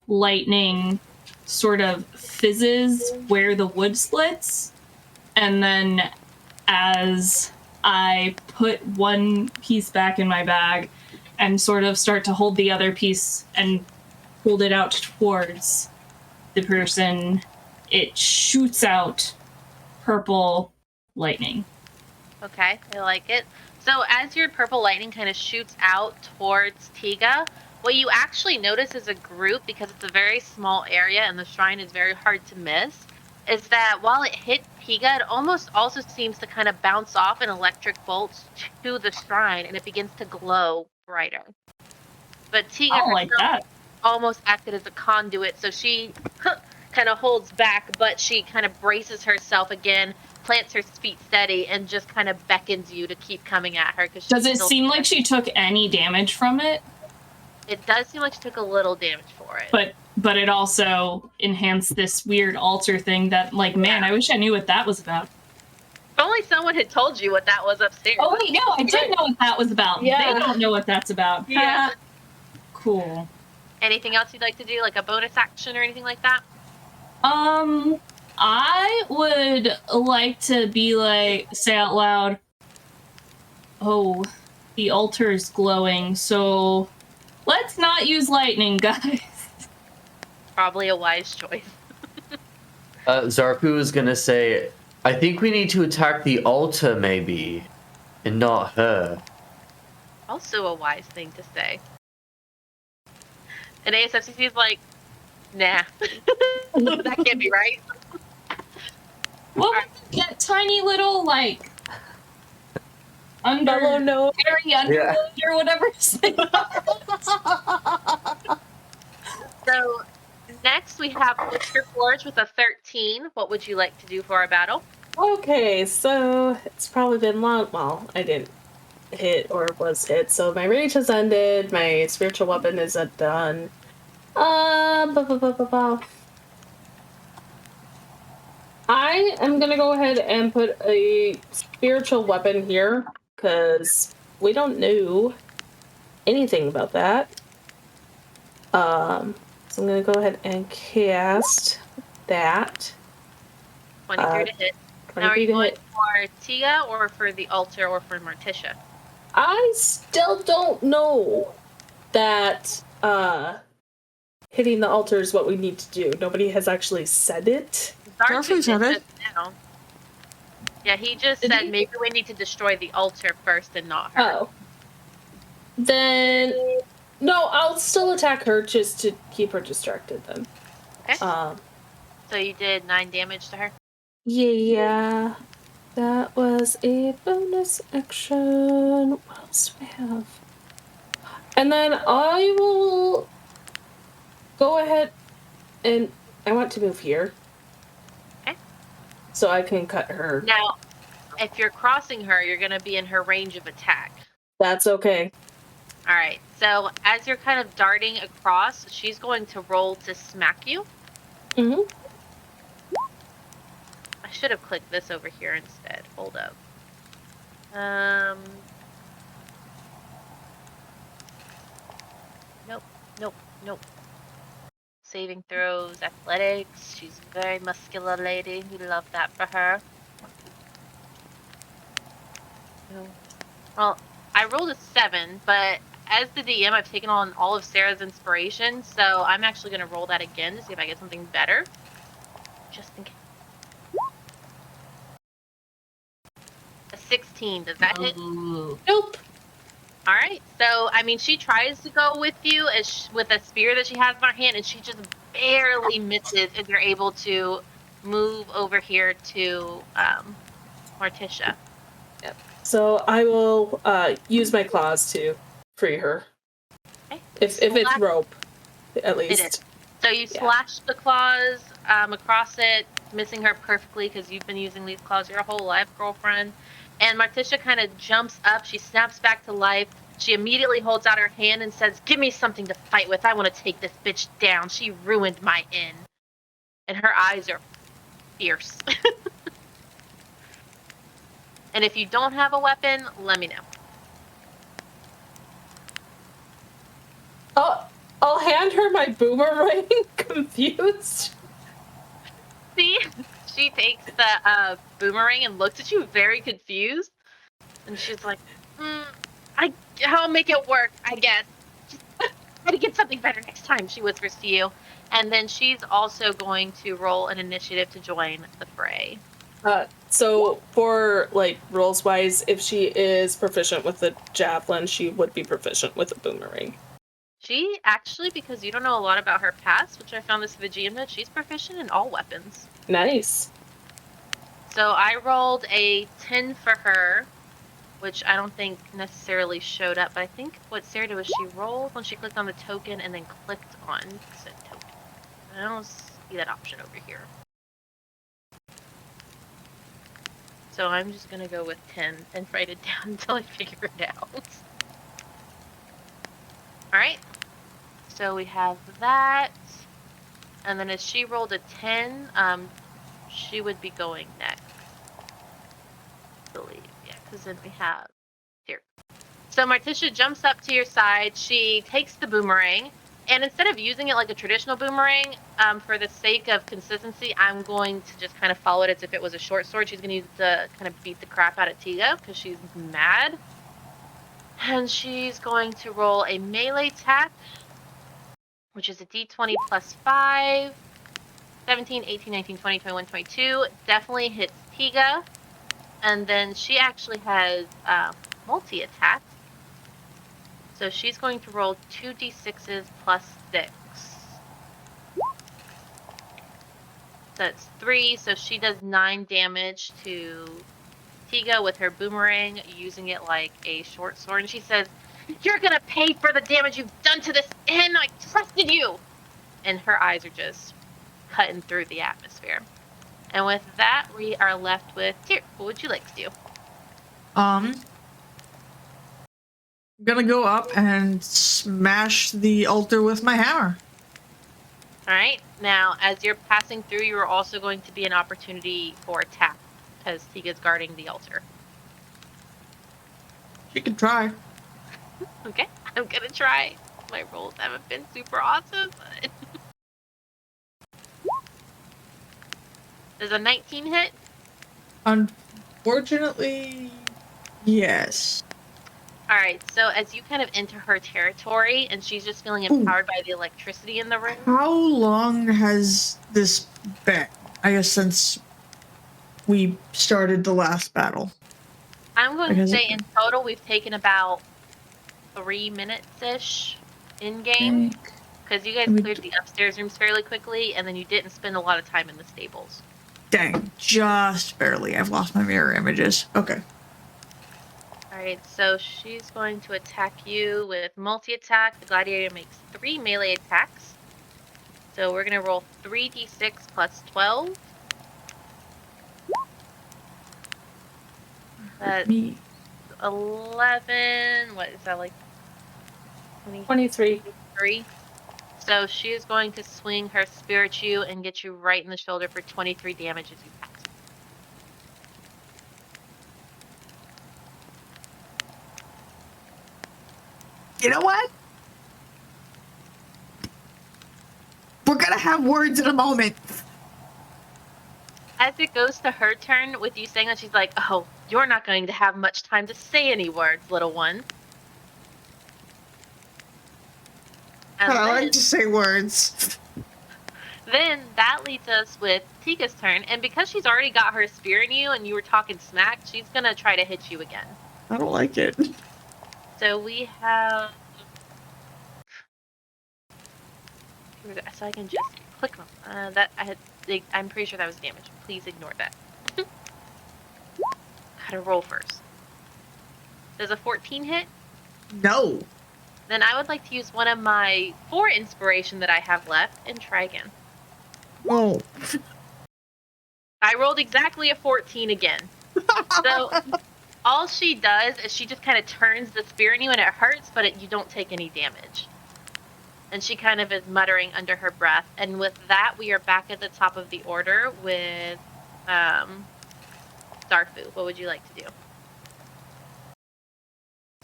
lightning sort of fizzes where the wood splits, and then as I put one piece back in my bag and sort of start to hold the other piece and hold it out towards the person, it shoots out purple lightning. Okay, I like it. So as your purple lightning kind of shoots out towards Tiga, what you actually notice as a group, because it's a very small area and the shrine is very hard to miss, is that while it hit Tiga, it almost also seems to kind of bounce off an electric bolt to the shrine, and it begins to glow brighter. But Tiga like that. almost acted as a conduit, so she kind of holds back, but she kind of braces herself again, plants her feet steady, and just kind of beckons you to keep coming at her. Does it seem like she took any damage from it? It does seem like she took a little damage for it. But it also enhanced this weird altar thing that, like, man, I wish I knew what that was about. If only someone had told you what that was upstairs. Oh, wait, no, I did know what that was about. Yeah. They don't know what that's about. Yeah. Cool. Anything else you'd like to do, like a bonus action or anything like that? I would like to be like, say out loud, oh, the altar is glowing, so let's not use lightning, guys. Probably a wise choice. Zafu is gonna say, I think we need to attack the altar, maybe, and not her. Also a wise thing to say. And ASFCC is like, nah. That can't be right. What was that tiny little, like, Mellow note. airy underwood or whatever? So next we have Whisper Forge with a 13. What would you like to do for our battle? Okay, so it's probably been long. Well, I didn't hit or was hit, so my rage has ended. My spiritual weapon is done. I am gonna go ahead and put a spiritual weapon here because we don't know anything about that. So I'm gonna go ahead and cast that. 23 to hit. Now, are 23 you to going hit. for Tia or for the altar or for Morticia? I still don't know that hitting the altar is what we need to do. Nobody has actually said it. Zafu said it. Now. Yeah, he just Did said he? maybe we need to destroy the altar first and not her. Oh. Then no, I'll still attack her just to keep her distracted then. Okay. So you did 9 damage to her? Yeah. That was a bonus action. What else do I have? And then I will go ahead and I want to move here. Okay. So I can cut her. Now, if you're crossing her, you're going to be in her range of attack. That's okay. All right. So as you're kind of darting across, she's going to roll to smack you. Mm-hmm. I should have clicked this over here instead. Hold up. Nope. Saving throws, athletics. She's a very muscular lady. We love that for her. Well, I rolled a 7, but as the DM, I've taken on all of Sarah's inspiration, so I'm actually going to roll that again to see if I get something better. Just in case. A 16. Does that hit? Nope. All right. So, I mean, she tries to go with you with a spear that she has in her hand, and she just barely misses, and you're able to move over here to Morticia. Yep. So I will use my claws to free her. Okay. If it's rope, at least. It is. So you slash the claws across it, missing her perfectly because you've been using these claws your whole life, girlfriend. And Morticia kind of jumps up. She snaps back to life. She immediately holds out her hand and says, "Give me something to fight with. I want to take this bitch down. She ruined my inn." And her eyes are fierce. And if you don't have a weapon, let me know. I'll hand her my boomerang, confused. See? She takes the boomerang and looks at you very confused. And she's like, I'll make it work, I guess. Just try to get something better next time, she whispers to you. And then she's also going to roll an initiative to join the fray. So for, like, rolls-wise, if she is proficient with the javelin, she would be proficient with the boomerang. She actually, because you don't know a lot about her past, which I found this for the GM note, she's proficient in all weapons. Nice. So I rolled a 10 for her, which I don't think necessarily showed up, but I think what Sarah did was she rolled when she clicked on the token and then clicked on said token. I don't see that option over here. So I'm just going to go with 10 and write it down until I figure it out. Alright. So we have that. And then as she rolled a 10, she would be going next. I believe. Yeah, because then we have... Here. So Morticia jumps up to your side. She takes the boomerang. And instead of using it like a traditional boomerang, for the sake of consistency, I'm going to just kind of follow it as if it was a short sword. She's going to use it to kind of beat the crap out of Tiga because she's mad. And she's going to roll a melee attack, which is a d20 plus 5. 17, 18, 19, 20, 21, 22. Definitely hits Tiga. And then she actually has multi-attack. So she's going to roll 2d6s plus 6. That's 3, so she does 9 damage to Tiga with her boomerang, using it like a short sword. And she says, "You're gonna pay for the damage you've done to this inn! I trusted you!" And her eyes are just cutting through the atmosphere. And with that, we are left with Tyr. What would you like to do? I'm gonna go up and smash the altar with my hammer. Alright, now as you're passing through, you are also going to be an opportunity for attack, because Tiga's guarding the altar. You can try. Okay, I'm gonna try. My rolls haven't been super awesome, but... Does a 19 hit? Unfortunately, yes. Alright, so as you kind of enter her territory, and she's just feeling empowered by the electricity in the room. How long has this been? I guess since we started the last battle. I'm going to say in total we've taken about 3 minutes-ish in-game. Because you guys cleared the upstairs rooms fairly quickly, and then you didn't spend a lot of time in the stables. Dang, just barely. I've lost my mirror images. Okay. Alright, so she's going to attack you with multi-attack. The gladiator makes 3 melee attacks. So we're going to roll 3d6 plus 12. That's 11. What is that, like 23. 23. So she is going to swing her spear at you and get you right in the shoulder for 23 damage as you pass. You know what? We're gonna have words in a moment. As it goes to her turn, with you saying that, she's like, oh, you're not going to have much time to say any words, little one. And I like to say words. Then that leads us with Tika's turn, and because she's already got her spear in you and you were talking smack, she's gonna try to hit you again. I don't like it. So we have... So I can just click on that. I'm pretty sure that was damage. Please ignore that. Gotta roll first. Does a 14 hit? No. Then I would like to use one of my 4 inspiration that I have left and try again. Oh. I rolled exactly a 14 again. So all she does is she just kind of turns the spear in you and it hurts, but you don't take any damage. And she kind of is muttering under her breath. And with that, we are back at the top of the order with Zafu. What would you like to do?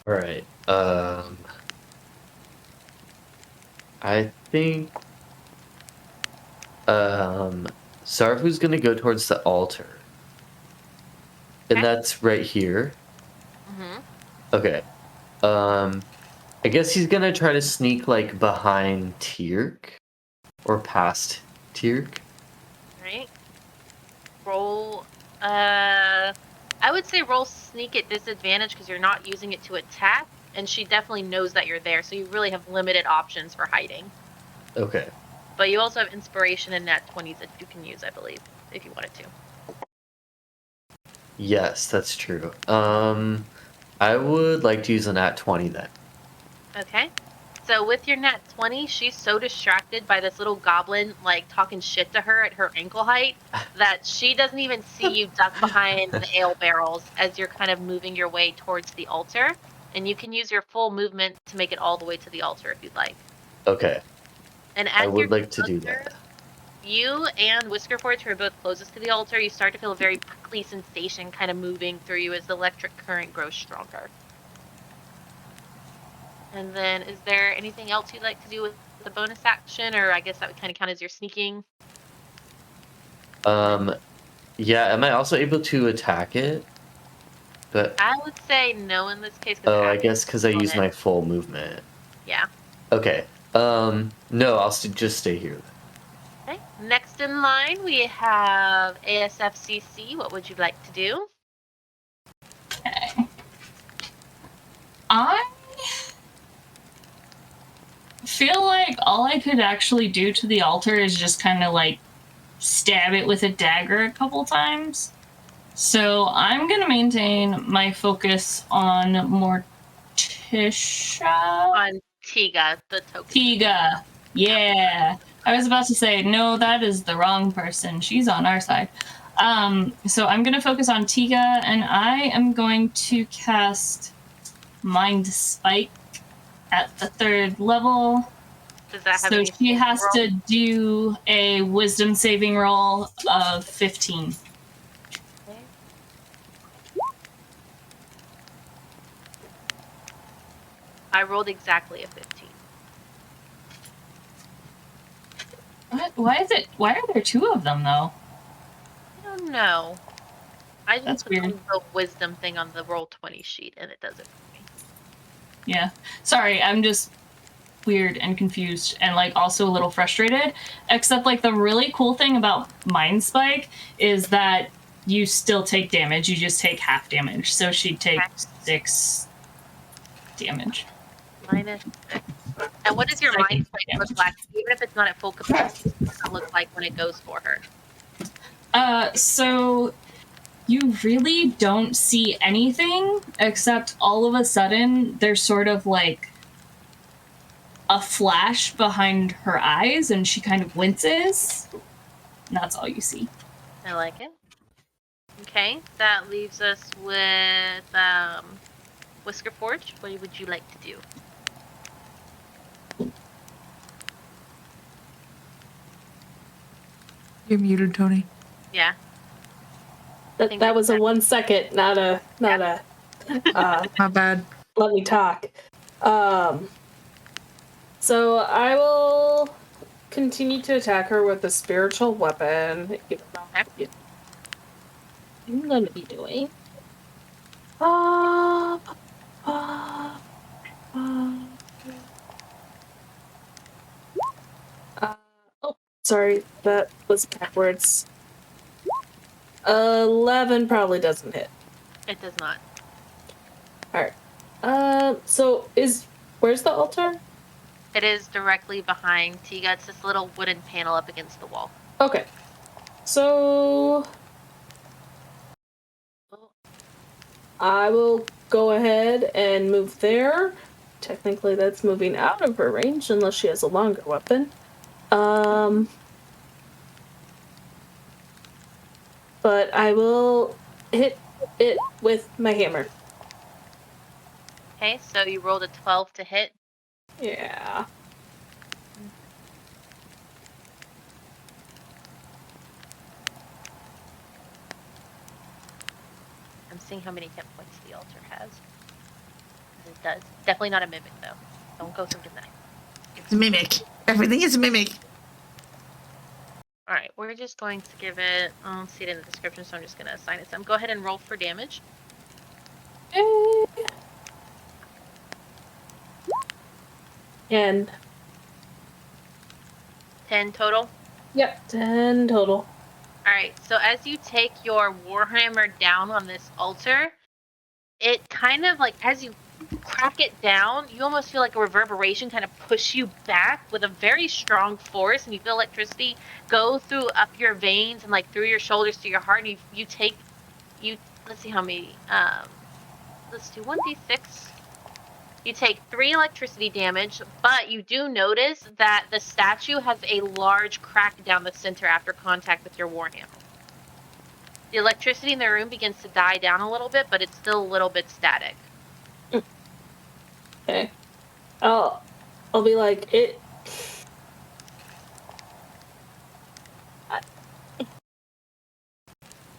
Alright, I think Sarfu's gonna go towards the altar. And that's right here. Mm-hmm. Okay. I guess he's gonna try to sneak like behind Tyrk. Or past Tyrk. Right. Roll I would say roll sneak at disadvantage because you're not using it to attack, and she definitely knows that you're there, so you really have limited options for hiding. Okay. But you also have inspiration and nat 20s that you can use, I believe, if you wanted to. Yes, that's true. I would like to use a nat 20 then. Okay. So with your nat 20, she's so distracted by this little goblin, like, talking shit to her at her ankle height, that she doesn't even see you duck behind the ale barrels as you're kind of moving your way towards the altar. And you can use your full movement to make it all the way to the altar if you'd like. Okay. And as I would like to do that. You and Whiskerforge, who are both closest to the altar, you start to feel a very prickly sensation kind of moving through you as the electric current grows stronger. And then, is there anything else you'd like to do with the bonus action, or I guess that would kind of count as your sneaking? Yeah, am I also able to attack it? But I would say no in this case. Oh, I guess because I use my full movement. Yeah. Okay. No, I'll just stay here. Okay. Next in line, we have ASFCC. What would you like to do? Okay. I feel like all I could actually do to the altar is just kind of like stab it with a dagger a couple times. So I'm going to maintain my focus on Morticia. On Tiga, the token. Tiga. Yeah. I was about to say, no, that is the wrong person. She's on our side. So I'm going to focus on Tiga, and I am going to cast Mind Spike at the 3rd level. Does that have So she has to do a wisdom saving roll of 15. Okay. I rolled exactly a 15. What? Why are there two of them, though? I don't know. I That's just put weird. the wisdom thing on the Roll20 sheet, and it does it for me. Yeah. Sorry, I'm just weird and confused and, like, also a little frustrated. Except, like, the really cool thing about Mind Spike is that you still take damage. You just take half damage. So she'd take 6 damage. -6. And what does your Mind Spike look like? Even if it's not at full capacity, what does it look like when it goes for her? So you really don't see anything except all of a sudden there's sort of like a flash behind her eyes and she kind of winces. And that's all you see. I like it. Okay, that leaves us with Whisker Forge. What would you like to do? You're muted, Tony. Yeah. That was a 1 second, not a My bad. let me talk. So I will continue to attack her with a spiritual weapon. I'm gonna be doing. Oh, sorry, that was backwards. 11 probably doesn't hit. It does not. Alright. So where's the altar? It is directly behind Tiga. It's this little wooden panel up against the wall. Okay. So I will go ahead and move there. Technically that's moving out of her range unless she has a longer weapon. But I will hit it with my hammer. Okay, so you rolled a 12 to hit. Yeah. I'm seeing how many hit points the altar has. It does. Definitely not a mimic, though. Don't go thinking that. It's a mimic. Everything is a mimic. Alright, we're just going to give it... I don't see it in the description, so I'm just going to assign it some. Go ahead and roll for damage. And 10 total. yep, 10 total. Alright, so as you take your warhammer down on this altar, it kind of like, as you crack it down, you almost feel like a reverberation kind of push you back with a very strong force, and you feel electricity go through up your veins and like through your shoulders to your heart, and you take, let's see how many, let's do 1d6. You take 3 electricity damage, but you do notice that the statue has a large crack down the center after contact with your warhammer. The electricity in the room begins to die down a little bit, but it's still a little bit static. Okay. I'll be like, it...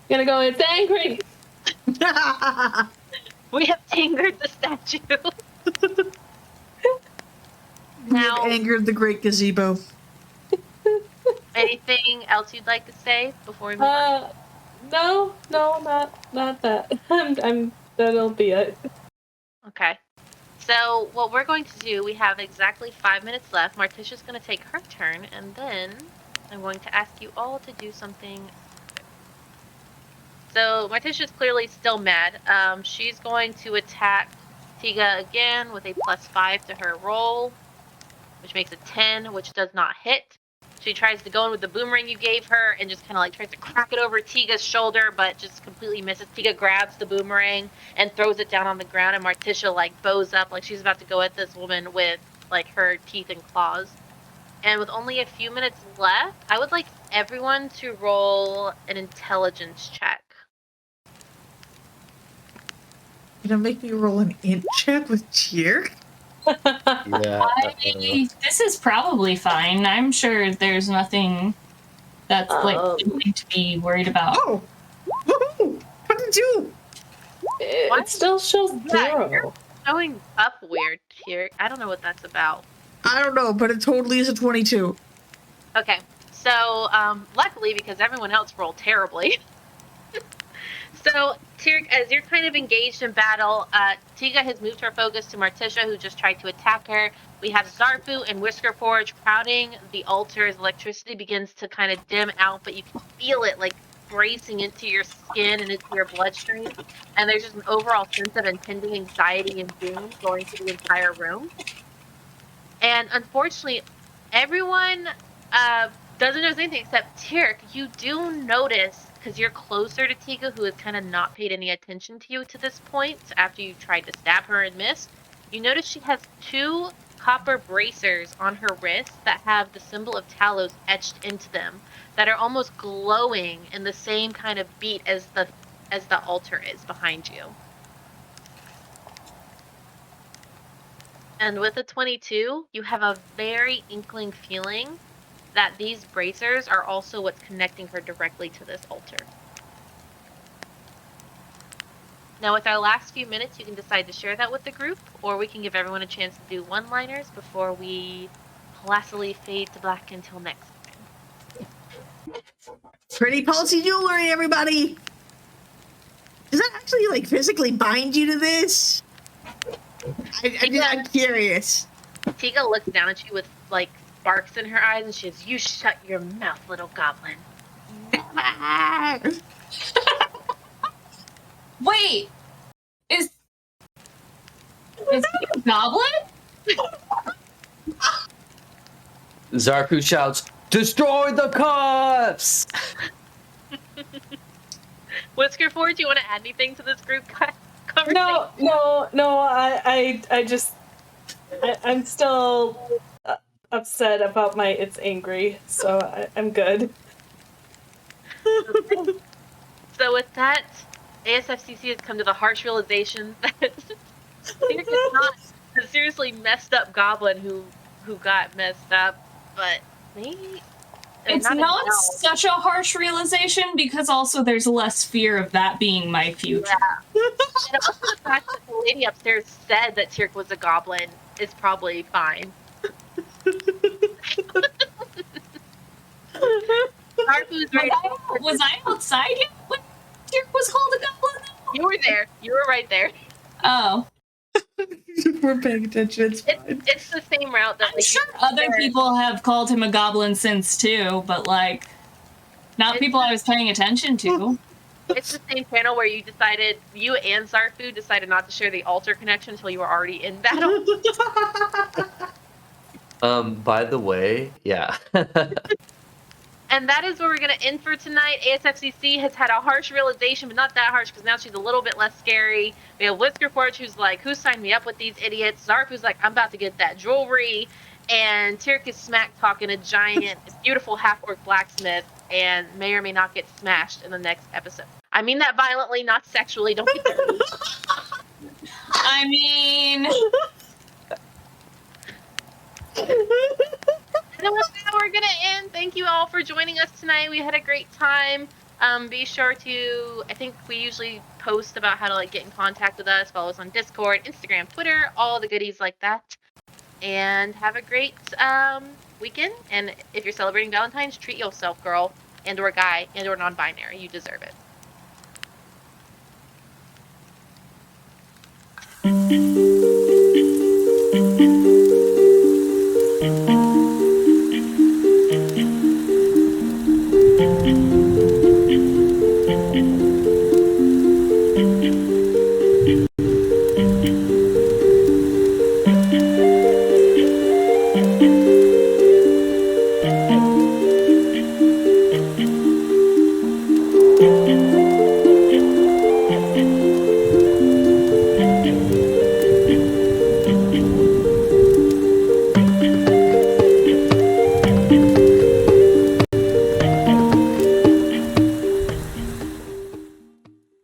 Gonna go, it's angry! We have angered the statue. Now, You've angered the great gazebo. anything else you'd like to say before we move on? No, not that. That'll be it. Okay. So what we're going to do, we have exactly 5 minutes left. Marticia's going to take her turn, and then I'm going to ask you all to do something. So Marticia's clearly still mad. She's going to attack Tiga again with a +5 to her roll, which makes a 10, which does not hit. She tries to go in with the boomerang you gave her and just kind of like tries to crack it over Tiga's shoulder, but just completely misses. Tiga grabs the boomerang and throws it down on the ground, and Marticia like bows up like she's about to go at this woman with like her teeth and claws. And with only a few minutes left, I would like everyone to roll an intelligence check. You gonna make me roll an int check with cheer? Yeah. This is probably fine. I'm sure there's nothing that's like something to be worried about. Oh! Woohoo! 22! It still shows 0. You're showing up weird here. I don't know what that's about. I don't know, but it totally is a 22. Okay, So, luckily, because everyone else rolled terribly. So, Tirk, as you're kind of engaged in battle, Tiga has moved her focus to Martisha, who just tried to attack her. We have Zafu and Whiskerforge crowding the altar as electricity begins to kind of dim out, but you can feel it like bracing into your skin and into your bloodstream. And there's just an overall sense of impending anxiety and doom going through the entire room. And unfortunately, everyone doesn't notice anything except Tirk. You do notice, because you're closer to Tiga, who has kind of not paid any attention to you to this point after you tried to stab her and missed. You notice she has 2 copper bracers on her wrists that have the symbol of Talos etched into them that are almost glowing in the same kind of beat as the altar is behind you. And with a 22, you have a very inkling feeling that these bracers are also what's connecting her directly to this altar. Now, with our last few minutes, you can decide to share that with the group, or we can give everyone a chance to do one-liners before we placidly fade to black until next time. Pretty Policy Jewelry, everybody! Does that actually, like, physically bind you to this? I'm curious. Tiga looks down at you with, like, sparks in her eyes, and she says, "You shut your mouth, little goblin." Wait! Is he a goblin? Zafu shouts, "Destroy the cuffs!" Whiskerforge, do you want to add anything to this group conversation? No. I'm still upset about it's angry, so I'm good. So with that, ASFCC has come to the harsh realization that Tirk is not a seriously messed up goblin who got messed up, but maybe It's not such a harsh realization because also there's less fear of that being my future. Yeah. And also the fact that the lady upstairs said that Tirk was a goblin is probably fine. Was I outside yet when Tirk was called a goblin? You were there. You were right there. Oh. We're paying attention. It's the same route that I'm sure other people have called him a goblin since too, but like not people I was paying attention to. It's the same channel where you and Zafu decided not to share the altar connection until you were already in battle. By the way, yeah. And that is where we're going to end for tonight. ASFCC has had a harsh realization, but not that harsh because now she's a little bit less scary. We have Whiskerforge, who's like, who signed me up with these idiots? Zafu's like, I'm about to get that jewelry. And Tirk is smack-talking a giant, beautiful half-orc blacksmith and may or may not get smashed in the next episode. I mean that violently, not sexually. Don't be dirty. I mean... And with that, we're going to end. Thank you all for joining us tonight. We had a great time. Be sure to, I think we usually post about how to like get in contact with us. Follow us on Discord, Instagram, Twitter, all the goodies like that. And have a great weekend. And if you're celebrating Valentine's, treat yourself, girl, and or guy, and or non-binary. You deserve it.